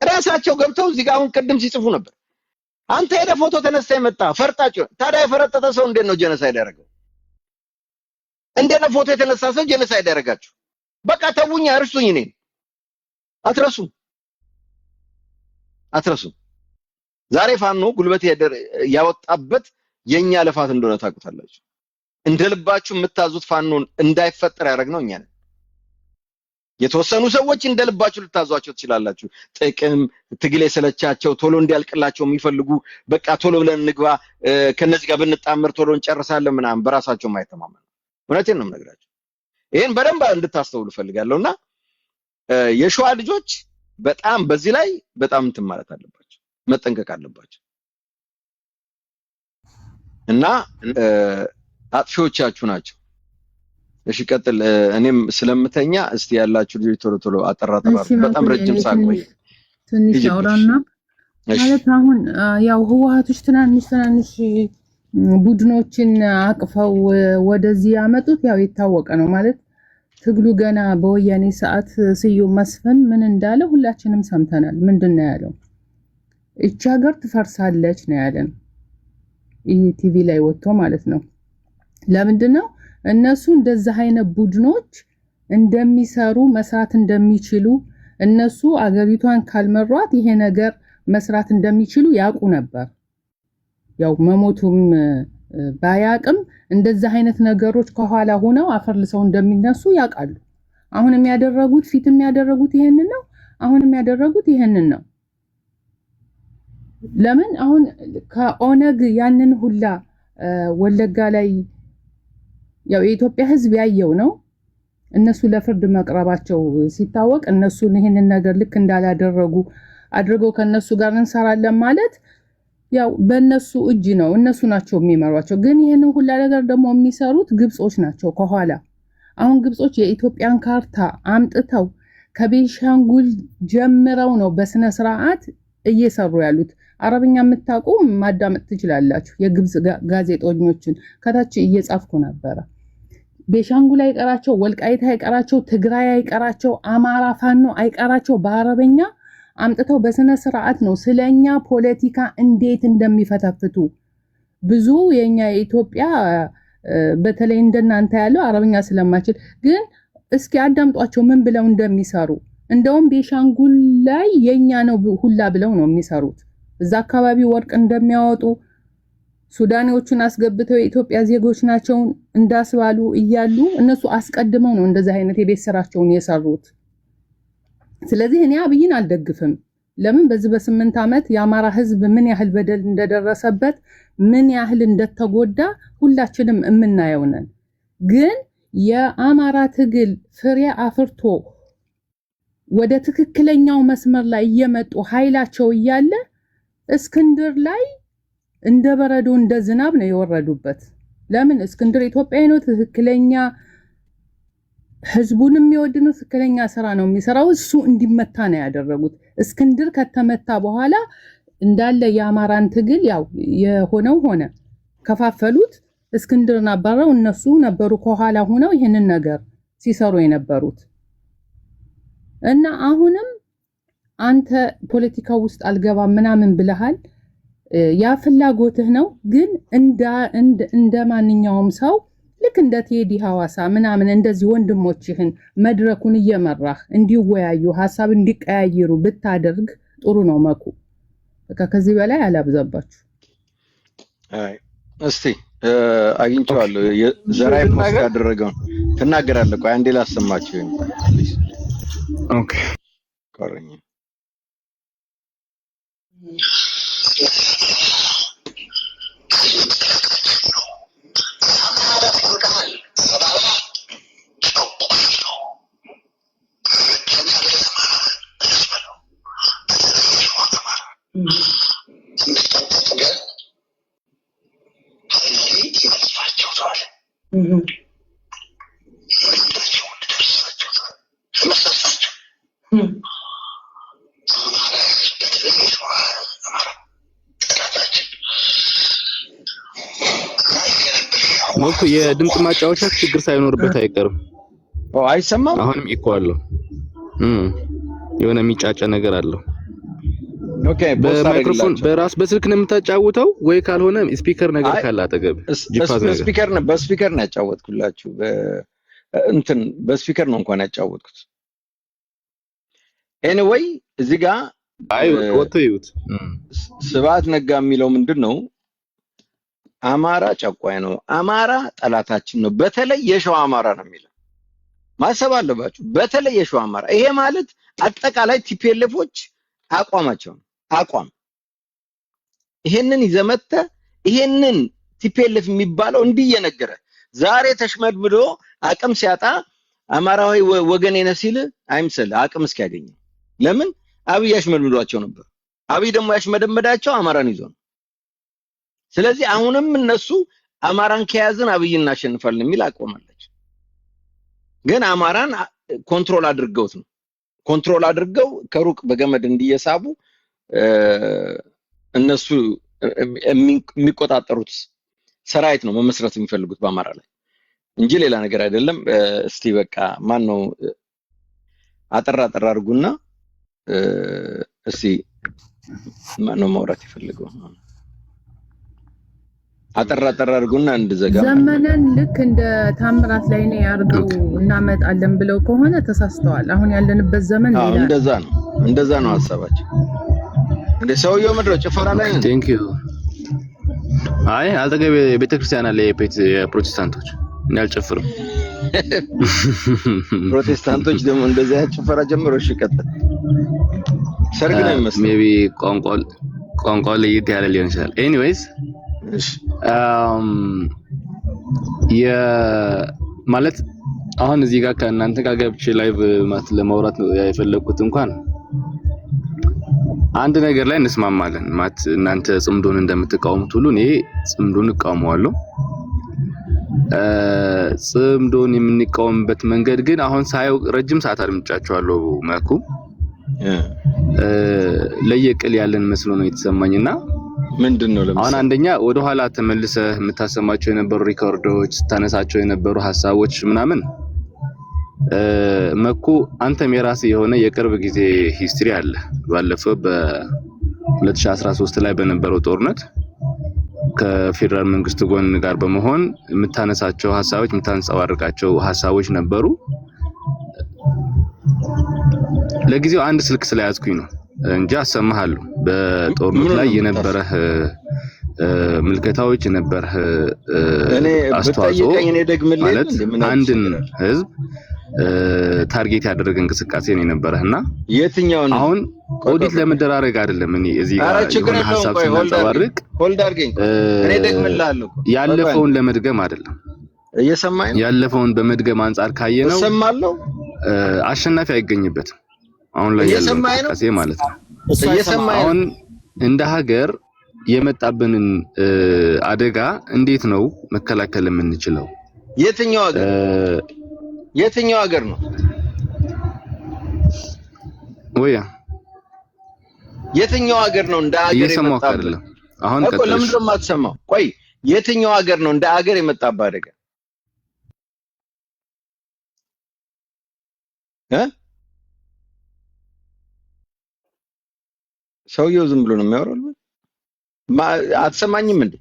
ራሳቸው ገብተው እዚህ ጋር አሁን ቅድም ሲጽፉ ነበር። አንተ ሄደ ፎቶ ተነስተ መጣ ፈርጣጭ። ታዲያ የፈረጠጠ ሰው እንዴት ነው ጀነሳይድ ያደረገው? እንዴት ነው ፎቶ የተነሳ ሰው ጀነሳይድ ያደረጋችሁ? በቃ ተውኝ፣ እርሱኝ። እኔ አትረሱም። ዛሬ ፋኖ ጉልበት ያወጣበት የኛ ልፋት እንደሆነ ታውቁታላችሁ። እንደልባችሁ የምታዙት ፋኖን እንዳይፈጠር ያደረግነው እኛ ነን። የተወሰኑ ሰዎች እንደልባችሁ ልታዟቸው ትችላላችሁ። ጥቅም ትግል የሰለቻቸው ቶሎ እንዲያልቅላቸው የሚፈልጉ በቃ ቶሎ ብለን እንግባ ከነዚህ ጋር ብንጣመር ቶሎ እንጨርሳለን ምናምን በራሳቸው የማይተማመኑ። እውነቴን ነው የምነግራችሁ። ይሄን በደንብ እንድታስተውሉ ፈልጋለሁና የሸዋ ልጆች በጣም በዚህ ላይ በጣም እንትን ማለት አለባቸው፣ መጠንቀቅ አለባቸው። እና አጥፊዎቻችሁ ናቸው። እሺ ቀጥል። እኔም ስለምተኛ እስቲ ያላችሁ ልጆች ቶሎ ቶሎ አጠራጠራ። በጣም ረጅም ሳቆይ ትንሽ አውራና ማለት አሁን ያው ህወሓቶች ትናንሽ ቡድኖችን አቅፈው ወደዚህ ያመጡት ያው የታወቀ ነው። ማለት ትግሉ ገና በወያኔ ሰዓት ስዩም መስፍን ምን እንዳለ ሁላችንም ሰምተናል። ምንድነው ያለው? እቺ ሀገር ትፈርሳለች ነው ያለን። ቲቪ ላይ ወጥቶ ማለት ነው። ለምንድነው እነሱ እንደዚህ አይነት ቡድኖች እንደሚሰሩ መስራት እንደሚችሉ እነሱ አገሪቷን ካልመሯት ይሄ ነገር መስራት እንደሚችሉ ያውቁ ነበር። ያው መሞቱም ባያቅም እንደዚህ አይነት ነገሮች ከኋላ ሆነው አፈርልሰው እንደሚነሱ ያውቃሉ። አሁን የሚያደርጉት ፊት የሚያደርጉት ይሄንን ነው። አሁን የሚያደርጉት ይሄንን ነው። ለምን አሁን ከኦነግ ያንን ሁላ ወለጋ ላይ ያው የኢትዮጵያ ሕዝብ ያየው ነው። እነሱ ለፍርድ መቅረባቸው ሲታወቅ እነሱን ይሄንን ነገር ልክ እንዳላደረጉ አድርገው ከነሱ ጋር እንሰራለን ማለት ያው በእነሱ እጅ ነው። እነሱ ናቸው የሚመሯቸው። ግን ይሄንን ሁላ ነገር ደግሞ የሚሰሩት ግብጾች ናቸው ከኋላ። አሁን ግብጾች የኢትዮጵያን ካርታ አምጥተው ከቤንሻንጉል ጀምረው ነው በስነ ስርዓት እየሰሩ ያሉት። አረብኛ የምታውቁ ማዳመጥ ትችላላችሁ። የግብጽ ጋዜጠኞችን ከታች እየጻፍኩ ነበረ። ቤንሻንጉል አይቀራቸው፣ ወልቃይት አይቀራቸው፣ ትግራይ አይቀራቸው፣ አማራ ፋኖ አይቀራቸው በአረብኛ አምጥተው በስነ ስርዓት ነው ስለኛ ፖለቲካ እንዴት እንደሚፈተፍቱ። ብዙ የኛ የኢትዮጵያ በተለይ እንደናንተ ያለው አረብኛ ስለማይችል ግን እስኪ አዳምጧቸው ምን ብለው እንደሚሰሩ። እንደውም ቤንሻንጉል ላይ የኛ ነው ሁላ ብለው ነው የሚሰሩት። እዛ አካባቢ ወርቅ እንደሚያወጡ ሱዳኔዎቹን አስገብተው የኢትዮጵያ ዜጎች ናቸው እንዳስባሉ እያሉ እነሱ አስቀድመው ነው እንደዚህ አይነት የቤት ስራቸውን የሰሩት። ስለዚህ እኔ አብይን አልደግፍም። ለምን በዚህ በ8 ዓመት የአማራ ህዝብ ምን ያህል በደል እንደደረሰበት ምን ያህል እንደተጎዳ ሁላችንም የምናየው ነን። ግን የአማራ ትግል ፍሬ አፍርቶ ወደ ትክክለኛው መስመር ላይ እየመጡ ኃይላቸው እያለ እስክንድር ላይ እንደ በረዶ እንደ ዝናብ ነው የወረዱበት። ለምን እስክንድር ኢትዮጵያዊ ነው፣ ትክክለኛ ህዝቡን የሚወድ ነው፣ ትክክለኛ ስራ ነው የሚሰራው። እሱ እንዲመታ ነው ያደረጉት። እስክንድር ከተመታ በኋላ እንዳለ የአማራን ትግል ያው የሆነው ሆነ፣ ከፋፈሉት። እስክንድርን አባረው እነሱ ነበሩ ከኋላ ሆነው ይሄንን ነገር ሲሰሩ የነበሩት። እና አሁንም አንተ ፖለቲካው ውስጥ አልገባም ምናምን ብለሃል። ያ ፍላጎትህ ነው። ግን እንደ ማንኛውም ሰው ልክ እንደ ቴዲ ሐዋሳ ምናምን እንደዚህ ወንድሞችህን መድረኩን እየመራህ እንዲወያዩ ሐሳብ እንዲቀያየሩ ብታደርግ ጥሩ ነው። መኩ በቃ ከዚህ በላይ አላብዛባችሁ። አይ እስቲ አግኝቼዋለሁ። ዘራይ ፖስት ያደረገውን ትናገራለህ። ቆይ አንዴ ላሰማችሁ። ኦኬ ቆረኝ ሞኩ የድምጽ ማጫወቻ ችግር ሳይኖርበት አይቀርም። አይሰማም። አሁንም ኢኮ አለው። የሆነ የሚጫጫ ነገር አለው። ኦኬ በማይክሮፎን በራስ በስልክ ነው የምታጫውተው ወይ ካልሆነ ስፒከር ነገር ካለ አጠገብ ጂፓስ ነገር በስፒከር ነው ያጫወትኩላችሁ። እንትን በስፒከር ነው እንኳን ያጫወትኩት። ኤኒዌይ እዚህ ጋር አይ ወጥቶ ይዩት። ስብሐት ነጋ የሚለው ምንድነው? አማራ ጨቋኝ ነው፣ አማራ ጠላታችን ነው፣ በተለይ የሸዋ አማራ ነው የሚለው ማሰብ አለባችሁ። በተለይ የሸዋ አማራ። ይሄ ማለት አጠቃላይ ቲፒኤልኤፎች አቋማቸው ነው። አቋም ይሄንን ይዘመተ ይሄንን ቲፒኤልኤፍ የሚባለው እንዲህ እየነገረ ዛሬ ተሽመድምዶ አቅም ሲያጣ አማራዊ ወገኔ ነህ ሲል አይምሰል አቅም እስኪያገኝ። ለምን አብይ ያሽመድምዷቸው ነበር። አብይ ደግሞ ያሽመደመዳቸው አማራን ይዞ ነው። ስለዚህ አሁንም እነሱ አማራን ከያዝን አብይ እናሸንፋለን የሚል አቋም አላቸው። ግን አማራን ኮንትሮል አድርገውት ነው። ኮንትሮል አድርገው ከሩቅ በገመድ እንዲየሳቡ እነሱ የሚቆጣጠሩት ሰራዊት ነው መመስረት የሚፈልጉት በአማራ ላይ እንጂ ሌላ ነገር አይደለም። እስቲ በቃ ማን ነው አጠራ አድርጉና እስቲ ማን ነው ማውራት ይፈልገው? አጠራ አድርጉና እንድዘጋ ዘመነን ልክ እንደ ታምራት ላይ ነው ያርገው እናመጣለን ብለው ከሆነ ተሳስተዋል። አሁን ያለንበት ዘመን ሌላ እንደዛ ነው ሐሳባቸው። እንደ ሰውየው ምድረው ጭፈራ ላይ ነው። ቴንክ ዩ አይ አልተገበ ቤተክርስቲያን አለ የፕሮቴስታንቶች እኔ አልጨፍርም። ፕሮቴስታንቶች ደግሞ እንደዛ ጭፈራ ጀምሮ እሺ ቀጥል። ሰርግ ነው የሚመስለው። ሜቢ ቋንቋ ለየት ያለ ሊሆን ይችላል። ኤኒዌይስ ማለት አሁን እዚህ ጋር ከእናንተ ጋር ገብቼ ላይቭ ለማውራት የፈለኩት እንኳን አንድ ነገር ላይ እንስማማለን። ማለት እናንተ ጽምዶን እንደምትቃወሙት ሁሉ እኔ ጽምዶን እቃወመዋለሁ። ጽምዶን የምንቃወምበት መንገድ ግን አሁን ሳይው ረጅም ሰዓት አድምጫቸዋለሁ። መኩ ለየቅል ያለን መስሎ ነው የተሰማኝና ምንድነው ለምሳሌ አሁን አንደኛ ወደ ኋላ ተመልሰህ የምታሰማቸው የነበሩ ሪኮርዶች ታነሳቸው የነበሩ ሐሳቦች ምናምን መኩ አንተም የራስህ የሆነ የቅርብ ጊዜ ሂስትሪ አለ። ባለፈው በ2013 ላይ በነበረው ጦርነት ከፌደራል መንግስት ጎን ጋር በመሆን የምታነሳቸው ሐሳቦች የምታንጸባርቃቸው ሐሳቦች ነበሩ። ለጊዜው አንድ ስልክ ስለያዝኩኝ ነው እንጂ አሰማሃለሁ። በጦርነት ላይ የነበረህ ምልከታዎች የነበረህ አስተዋጽኦ ማለት አንድን ህዝብ ታርጌት ያደረገ እንቅስቃሴ ነው የነበረህና የትኛው ነው አሁን ኦዲት ለመደራረግ አይደለም። እኔ እዚህ ጋር የሆነ ሐሳብ ስናንጸባርቅ ሆልድ አድርገኝ እኔ ደግምልሃለሁ። ያለፈውን ለመድገም አይደለም። እየሰማኸኝ ያለፈውን በመድገም አንፃር ካየነው እሰማለሁ። አሸናፊ አይገኝበትም አሁን ላይ ያለው እንቅስቃሴ ማለት ነው። አሁን እንደ ሀገር የመጣብንን አደጋ እንዴት ነው መከላከል የምንችለው? የትኛው ሀገር ነው ወያ የትኛው ሀገር ነው እንደ ሀገር የመጣብን? አሁን ቀጥታ ለምን ነው የማትሰማው? ቆይ የትኛው ሀገር ነው እንደ ሀገር የመጣብህ አደጋ? ሰውየው ዝም ብሎ ነው የሚያወራው። አትሰማኝም እንዴ?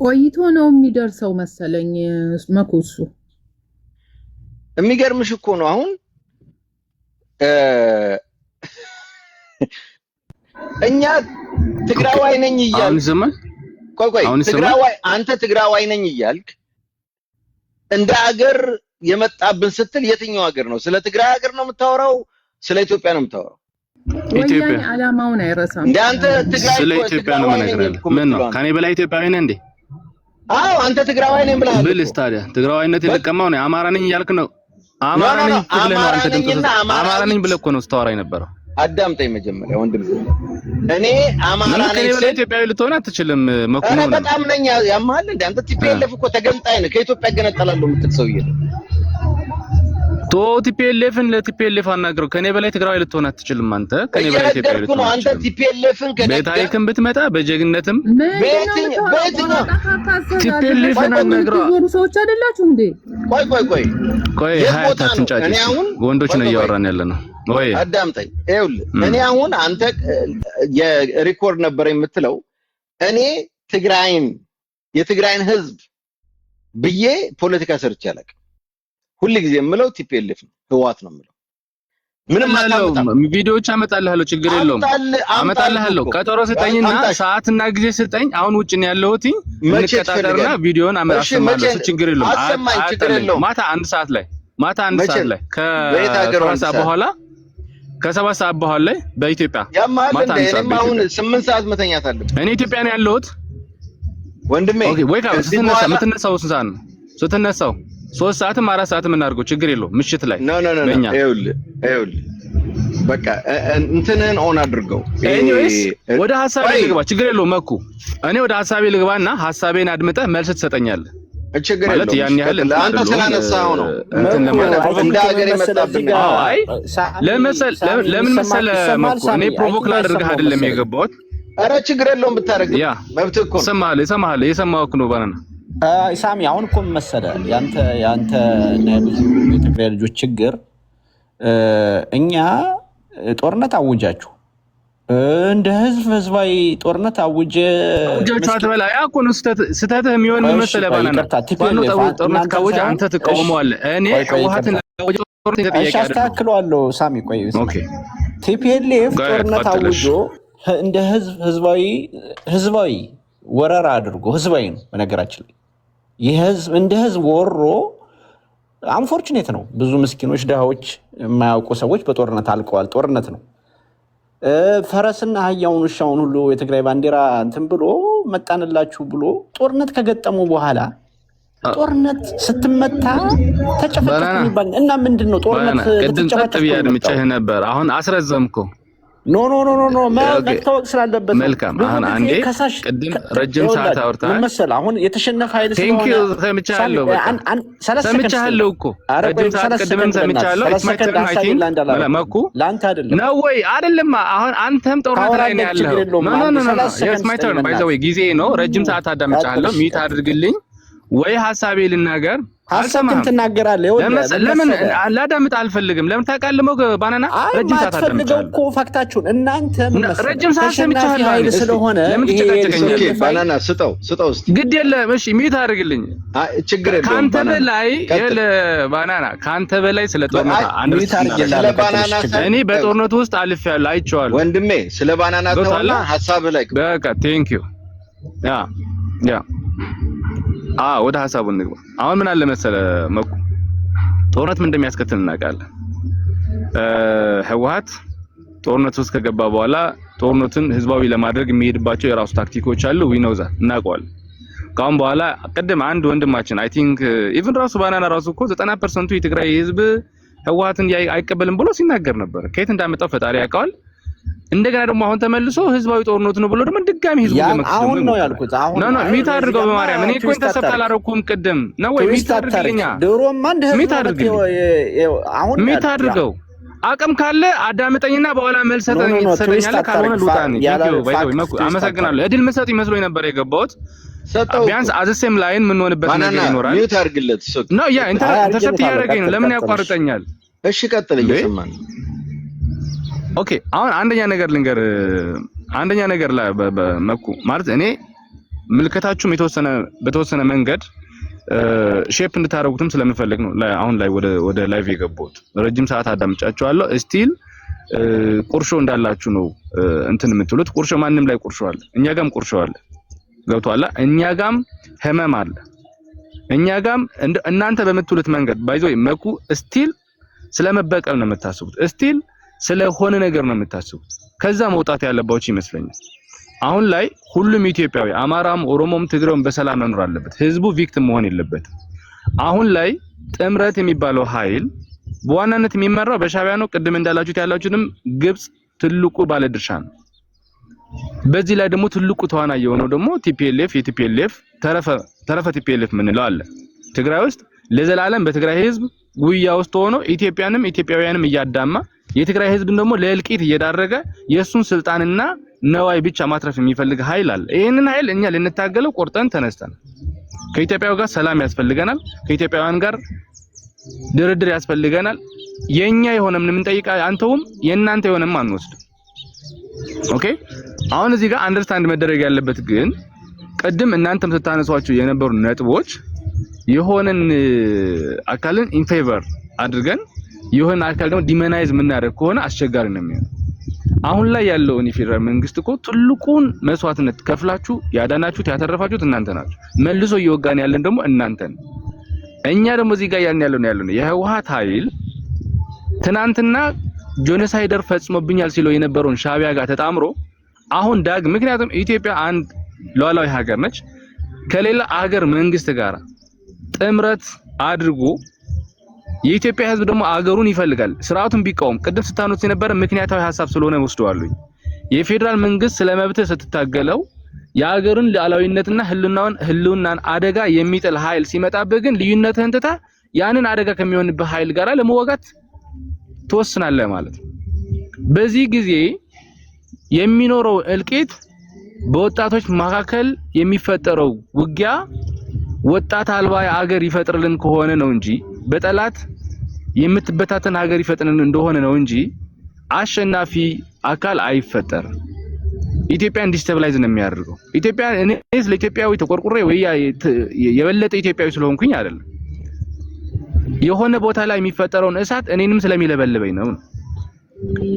ቆይቶ ነው የሚደርሰው መሰለኝ መኩሱ። የሚገርምሽ እኮ ነው አሁን እኛ ትግራዋይ ነኝ እያልክ ቆይ ትግራዋይ አንተ ትግራዋይ ነኝ እያልክ እንደ ሀገር የመጣብን ስትል የትኛው ሀገር ነው? ስለ ትግራይ ሀገር ነው የምታወራው? ስለ ኢትዮጵያ ነው የምታወራው? ኢትዮጵያ አላማውን አይረሳም። እንደ አንተ ትግራይ ስለ ኢትዮጵያ ነው የምነግርህ። ምን ነው ከኔ በላይ ኢትዮጵያዊ ነህ እንዴ? አዎ አንተ ትግራዋይ ነኝ ብለሃል። ብልስ ታዲያ ትግራዋይነት የለቀማው ነው አማራ ነኝ እያልክ ነው። አማራ ነኝ ብለህ ነው አንተ ድምጽ አማራ ነኝ ብለህ እኮ ነው ስታወራ የነበረው። አዳምጠኝ መጀመሪያ ወንድም። እኔ አማራ ነኝ ስለ ኢትዮጵያዊ ልትሆን አትችልም። መኮንን ነው በጣም ነኝ ያማል እንዴ አንተ ቲፒኤልኤፍ እኮ ተገንጣይ ነህ። ከኢትዮጵያ ገነጠላለሁ የምትል ሰውዬ ነው። ቲፒኤልኤፍን ለቲፒኤልኤፍ አናግረው። ከኔ በላይ ትግራዊ ልትሆን አትችልም። አንተ ከኔ በላይ ኢትዮጵያዊ ልትሆን አንተ ቲፒኤልኤፍን በታሪክም ብትመጣ በጀግነትም ቲፒኤልኤፍን አናግረው። ሰዎች አይደላችሁ እንዴ? ቆይ ሀያታችን ጫጭ ወንዶች ነው እያወራን ያለ ነው ወይ? አዳምጠኝ። ይኸውልህ እኔ አሁን አንተ የሪኮርድ ነበር የምትለው እኔ የትግራይን ህዝብ ብዬ ፖለቲካ ሰርቼ አላውቅም። ሁሉ ጊዜ የምለው ቲፒኤልኤፍ ነው ህዋት ነው የምለው። ምንም አላመጣም። ቪዲዮዎች አመጣልሃለሁ፣ ችግር የለውም አመጣልሃለሁ። ቀጠሮ ስጠኝና ሰዓትና ጊዜ ስጠኝ። አሁን ውጭ ነው ያለሁት። እንቀጣጠርና ቪዲዮን አመጣልሃለሁ፣ ችግር የለውም። ማታ አንድ ሰዓት ላይ ከሰባት ሰዓት በኋላ ላይ በኢትዮጵያ ማታ አንድ ሰዓት አሁን 8 ሰዓት መተኛት አለብኝ። እኔ ኢትዮጵያ ነው ያለሁት ወንድሜ። ኦኬ ወይ የምትነሳው ስንት ሰዓት ነው? ስትነሳው 3 ሰዓትም 4 ሰዓትም እናድርገው፣ ችግር የለውም። ምሽት ላይ ኖ ይኸውልህ በቃ እንትንን ኦን አድርገው። ኤኒዌይስ ወደ ሐሳቤ ልግባ፣ ችግር የለውም መኩ። እኔ ወደ ሐሳቤ ልግባና ሐሳቤን አድምጠህ መልስ ትሰጠኛለህ። ችግር የለውም። ያን ያህል አንተ ስላነሳኸው ነው እንትን ለማለት እንደ ሀገር የመጣብን። አይ ለምን መሰለህ መኩ፣ እኔ ፕሮቮክ ላደርግህ አይደለም የገባሁት። ኧረ ችግር የለውም ብታረግ መብትህ እኮ ነው። እሰማሃለሁ የሰማሁህ ነው ባናና ሳሚ። አሁን እኮ መሰለህ ያንተ እና የብዙ የትግራይ ልጆች ችግር እኛ ጦርነት አውጃችሁ እንደ ህዝብ ህዝባዊ ጦርነት አውጀ አውጃችሁ አትበላ። ያ እኮ ነው ስተትህ የሚሆን መሰለህ። ባናና ባኖ ጦርነት ካወጀ አንተ ትቃወመዋለህ። እኔ ህወሓትን ላወጀ ጦርነት ተጠያቂ አይደለም። አስተካክለዋለሁ። ሳሚ ቆይ፣ ኦኬ ቲፒኤልኤፍ ጦርነት አውጆ እንደ ህዝብ ህዝባዊ ወረራ አድርጎ ህዝባዊ ነው በነገራችን ላይ የህዝብ እንደ ህዝብ ወሮ አንፎርቹኔት ነው። ብዙ ምስኪኖች ድሃዎች የማያውቁ ሰዎች በጦርነት አልቀዋል። ጦርነት ነው። ፈረስና አህያውን ውሻውን ሁሉ የትግራይ ባንዲራ እንትን ብሎ መጣንላችሁ ብሎ ጦርነት ከገጠሙ በኋላ ጦርነት ስትመታ ተጨፈጨፍ የሚባል እና ምንድን ነው ጦርነት ልትጨፈጨፍ ብያድምጭህ ነበር። አሁን አስረዘምኩ። ኖ መታወቅ ስላለበት መልካም። አሁን አንዴ ቅድም ረጅም ሰዓት አውርተሃል መሰለህ። አሁን የተሸነፈ ኃይል ስለሆነ ሰምቻለሁ እኮ ረጅም ሰዓት ቅድምም ሰምቻለሁ። መኩ ለአንተ አይደለም ነው ወይ አይደለም? አሁን አንተም ጦርነት ላይ ነው ያለኸው። ኖ ባይ ዘ ወይ ጊዜ ነው። ረጅም ሰዓት አዳምጫለሁ። ሚት አድርግልኝ ወይ ሀሳቤ ልናገር። ሀሳብህን ትናገራለህ። ለምን ላዳምጥ አልፈልግም? ለምን ታውቃለህ? ባናና ረጅም ሰዓት አዳምጫለሁ እኮ ፋክታችሁን እናንተ ረጅም ሰዓት ሰምቻለሁ ኃይል ስለሆነ ለምን ትጨቀጨቀኛለህ? ባናና ስጠው እስቲ ግድ የለም። እሺ ሚት አድርግልኝ። ችግር የለውም። ካንተ በላይ ባናና ካንተ በላይ ስለ ጦርነት እኔ በጦርነቱ ውስጥ አልፌያለሁ፣ አይቼዋለሁ ወንድሜ። ስለ ባናና ተውና ሀሳብህ ላይ በቃ ቴንክ ዩ ያ ወደ ሐሳቡ እንግባ። አሁን ምን አለ መሰለህ መኩ፣ ጦርነት ምን እንደሚያስከትል እናውቃለን። ህወሓት ጦርነት ውስጥ ከገባ በኋላ ጦርነትን ህዝባዊ ለማድረግ የሚሄድባቸው የራሱ ታክቲኮች አሉ። ዊኖዛ እናውቀዋለን። ካሁን በኋላ ቅድም አንድ ወንድማችን አይ ቲንክ ኢቭን ራሱ ባናና ራሱ እኮ 90% የትግራይ ህዝብ ህወሓትን አይቀበልም ብሎ ሲናገር ነበር። ከየት እንዳመጣው ፈጣሪ ያውቀዋል። እንደገና ደግሞ አሁን ተመልሶ ህዝባዊ ጦርነት ነው ብሎ ደግሞ ድጋሚ ህዝቡ ለመክሰም አሁን ነው ያልኩት። አሁን ነው ሚት አድርገው በማርያም እኔ እኮ ተሰብታ አላረኩም ቅድም ነው ወይ ሚት አድርግልኛ። ድሮም አንድ ሚት አድርገው አቅም ካለ አዳምጠኝና በኋላ መልስ ሰጠኛለህ። ካልሆነ ልውጣኝ። አመሰግናለሁ። እድል መስጠት ይመስሎኝ ነበር የገባሁት። ቢያንስ አዘሴም ላይን ምን ሆነበት ነገር ይኖራል። ሚት አድርግለት ነው ያ ኢንተርሰፕት ያደረገኝ ነው። ለምን ያቋርጠኛል? እሺ ቀጥል፣ እየሰማን ኦኬ። አሁን አንደኛ ነገር ላይ መኩ ማለት እኔ ምልከታችሁም በተወሰነ መንገድ ሼፕ እንድታረጉትም ስለምፈልግ ነው አሁን ላይ ወደ ላይቭ የገባሁት። ረጅም ሰዓት አዳምጫችኋለሁ። ስቲል ቁርሾ እንዳላችሁ ነው እንትን የምትሉት። ቁርሾ ማንም ላይ ቁርሾ አለ። እኛ ጋም ቁርሾ አለ። ገብቷላ? እኛ ጋም ህመም አለ። እኛ ጋም እናንተ በምትሉት መንገድ ባይዞ መኩ ስቲል ስለመበቀል ነው የምታስቡት። ስቲል ስለሆነ ነገር ነው የምታስቡት። ከዛ መውጣት ያለባችሁ ይመስለኛል። አሁን ላይ ሁሉም ኢትዮጵያዊ አማራም፣ ኦሮሞም፣ ትግሬውም በሰላም መኖር አለበት። ህዝቡ ቪክቲም መሆን የለበትም። አሁን ላይ ጥምረት የሚባለው ኃይል በዋናነት የሚመራው በሻዕቢያ ነው። ቅድም እንዳላችሁት ያላችሁንም ግብጽ ትልቁ ባለድርሻ ነው። በዚህ ላይ ደግሞ ትልቁ ተዋናይ የሆነው ደግሞ ቲፒኤልኤፍ የቲፒኤልኤፍ ተረፈ ቲፒኤልኤፍ ምንለው አለ ትግራይ ውስጥ ለዘላለም በትግራይ ህዝብ ጉያ ውስጥ ሆኖ ኢትዮጵያውያንም እያዳማ የትግራይ ህዝብን ደግሞ ለእልቂት እየዳረገ የሱን ስልጣንና ነዋይ ብቻ ማትረፍ የሚፈልግ ኃይል አለ። ይሄንን ኃይል እኛ ልንታገለው ቆርጠን ተነስተን ከኢትዮጵያው ጋር ሰላም ያስፈልገናል። ከኢትዮጵያውያን ጋር ድርድር ያስፈልገናል። የኛ የሆነ ምንም ጠይቃ አንተውም የእናንተ የሆነም አንወስድ። ኦኬ። አሁን እዚህ ጋር አንደርስታንድ መደረግ ያለበት ግን ቀድም እናንተም ስታነሷቸው የነበሩ ነጥቦች የሆነን አካልን ኢን ፌቨር አድርገን የሆነ አካል ደግሞ ዲመናይዝ የምናደርግ ከሆነ አስቸጋሪ ነው የሚሆነው። አሁን ላይ ያለውን የፌደራል መንግስት እኮ ትልቁን መስዋዕትነት ከፍላችሁ ያዳናችሁት ያተረፋችሁት እናንተ ናችሁ። መልሶ እየወጋን ያለን ደግሞ እናንተ ነው። እኛ ደግሞ እዚህ ጋር ያለን የህወሓት ኃይል ትናንትና ጆኖሳይደር ፈጽሞብኛል ሲለው የነበረውን ሻዕቢያ ጋር ተጣምሮ አሁን ዳግም ምክንያቱም ኢትዮጵያ አንድ ሉዓላዊ ሀገር ነች ከሌላ ሀገር መንግስት ጋር ጥምረት አድርጎ የኢትዮጵያ ህዝብ ደግሞ አገሩን ይፈልጋል። ስርዓቱን ቢቃወም ቅድም ስታኖት የነበረ ምክንያታዊ ሐሳብ ስለሆነ ወስደዋለሁ። የፌደራል መንግስት ስለመብት ስትታገለው የአገርን ሉዓላዊነትና ህልውናን አደጋ የሚጥል ኃይል ሲመጣብህ ግን ልዩነትህን ትተህ ያንን አደጋ ከሚሆንብህ ኃይል ጋር ለመወጋት ትወስናለህ ማለት ነው። በዚህ ጊዜ የሚኖረው እልቂት በወጣቶች መካከል የሚፈጠረው ውጊያ ወጣት አልባ ሀገር ይፈጥርልን ከሆነ ነው እንጂ በጠላት የምትበታተን ሀገር ይፈጥርን እንደሆነ ነው እንጂ አሸናፊ አካል አይፈጠርም። ኢትዮጵያን ዲስታብላይዝ ነው የሚያደርገው። ኢትዮጵያ እኔስ ለኢትዮጵያዊ ተቆርቁሬ ወይ የበለጠ ኢትዮጵያዊ ስለሆንኩኝ አይደለም። የሆነ ቦታ ላይ የሚፈጠረውን እሳት እኔንም ስለሚለበልበኝ ነው።